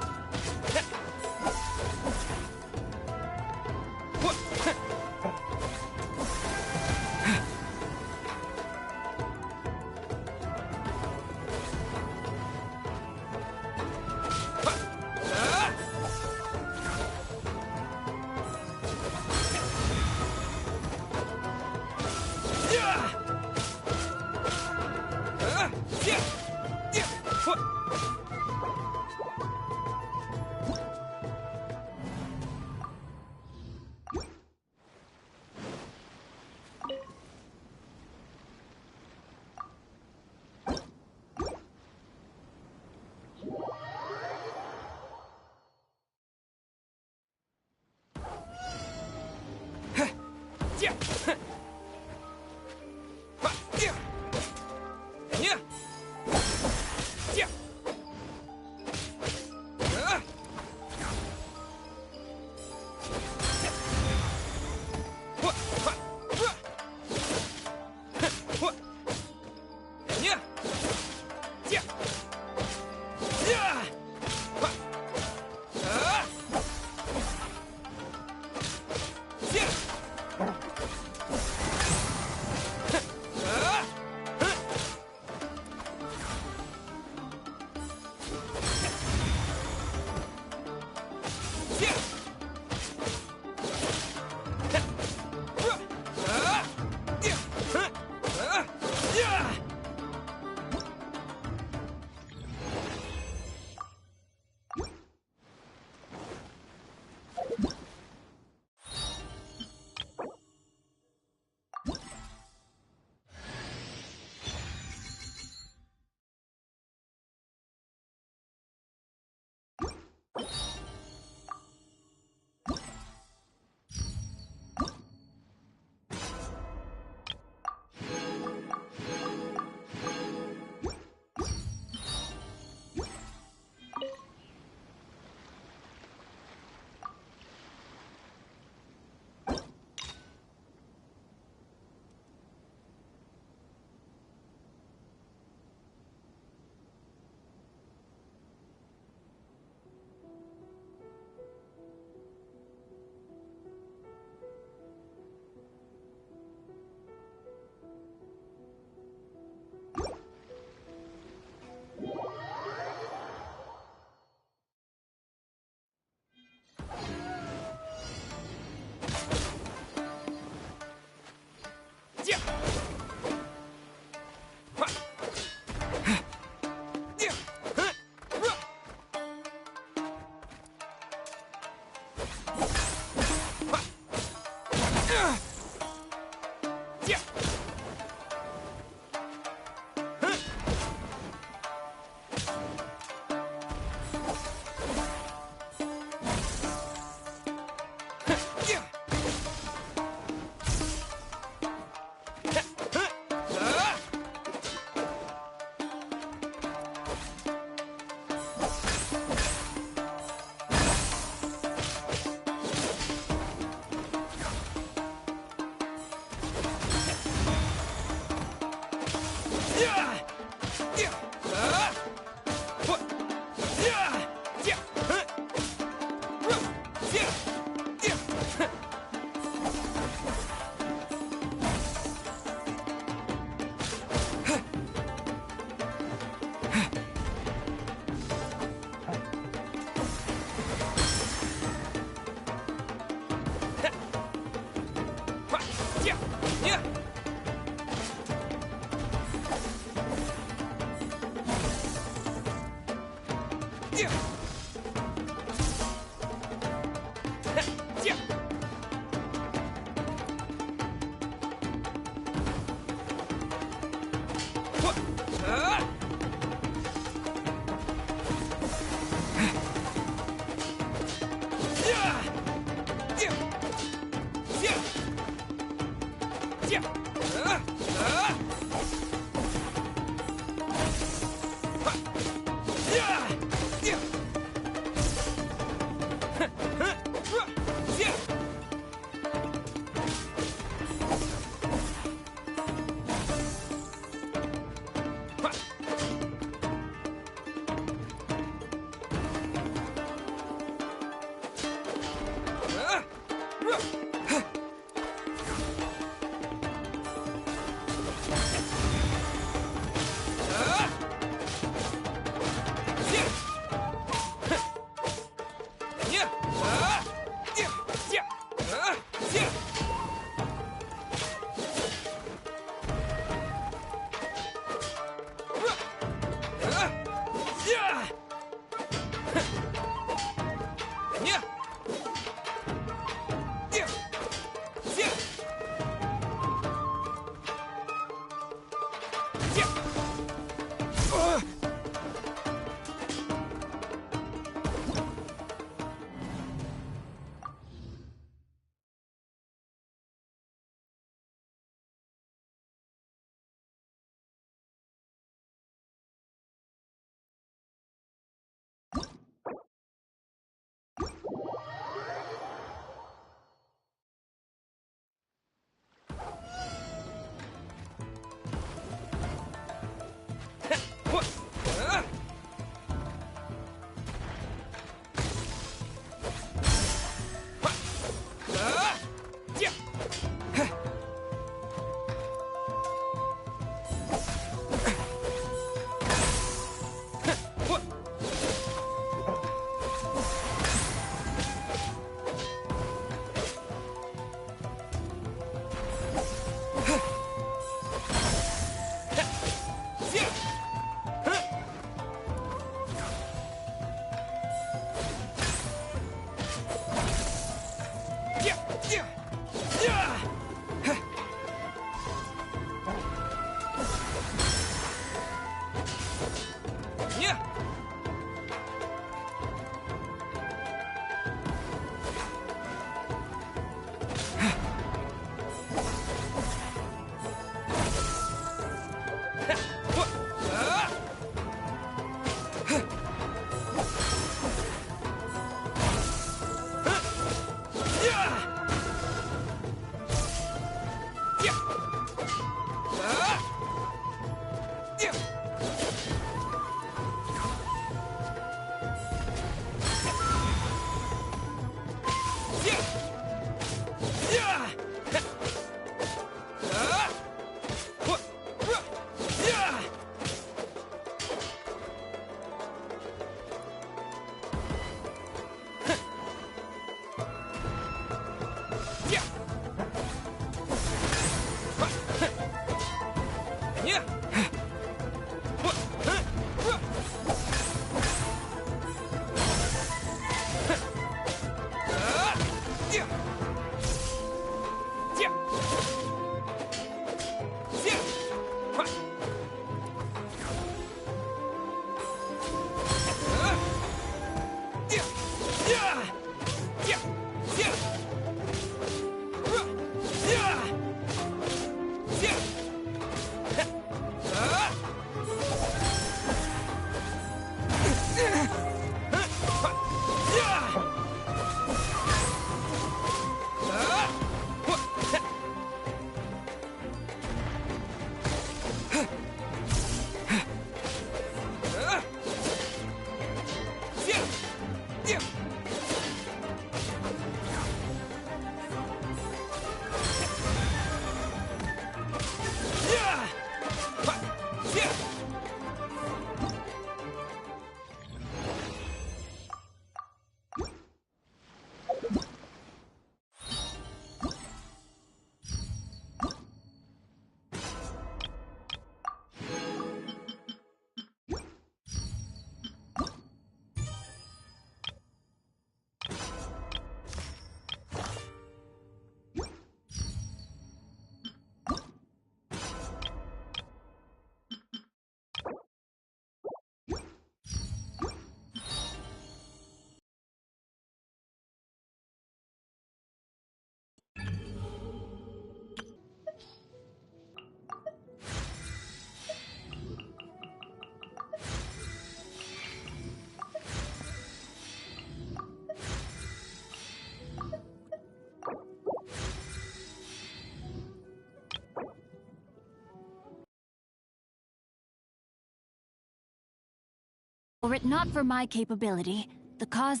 Were it not for my capability, the cause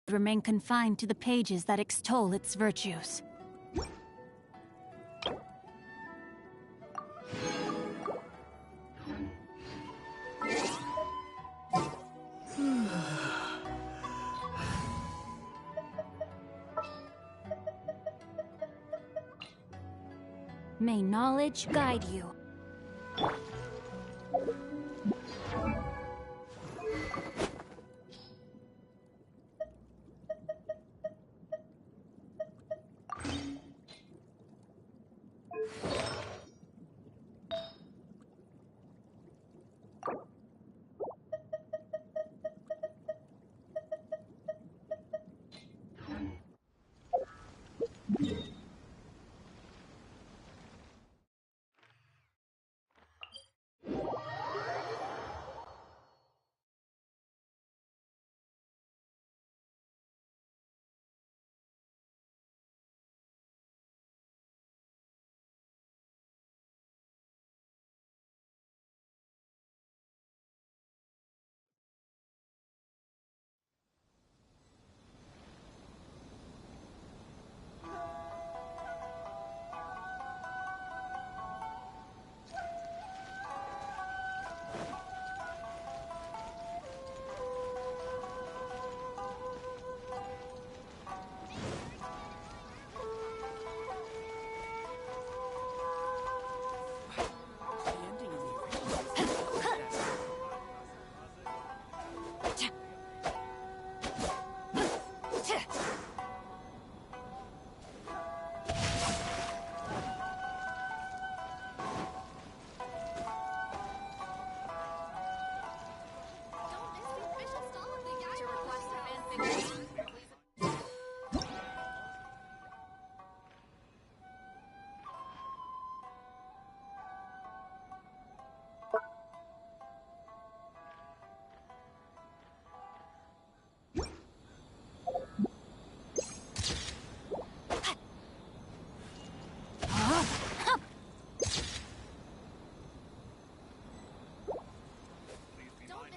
would remain confined to the pages that extol its virtues. May knowledge guide you.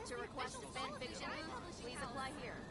To request a fanfiction, please apply here.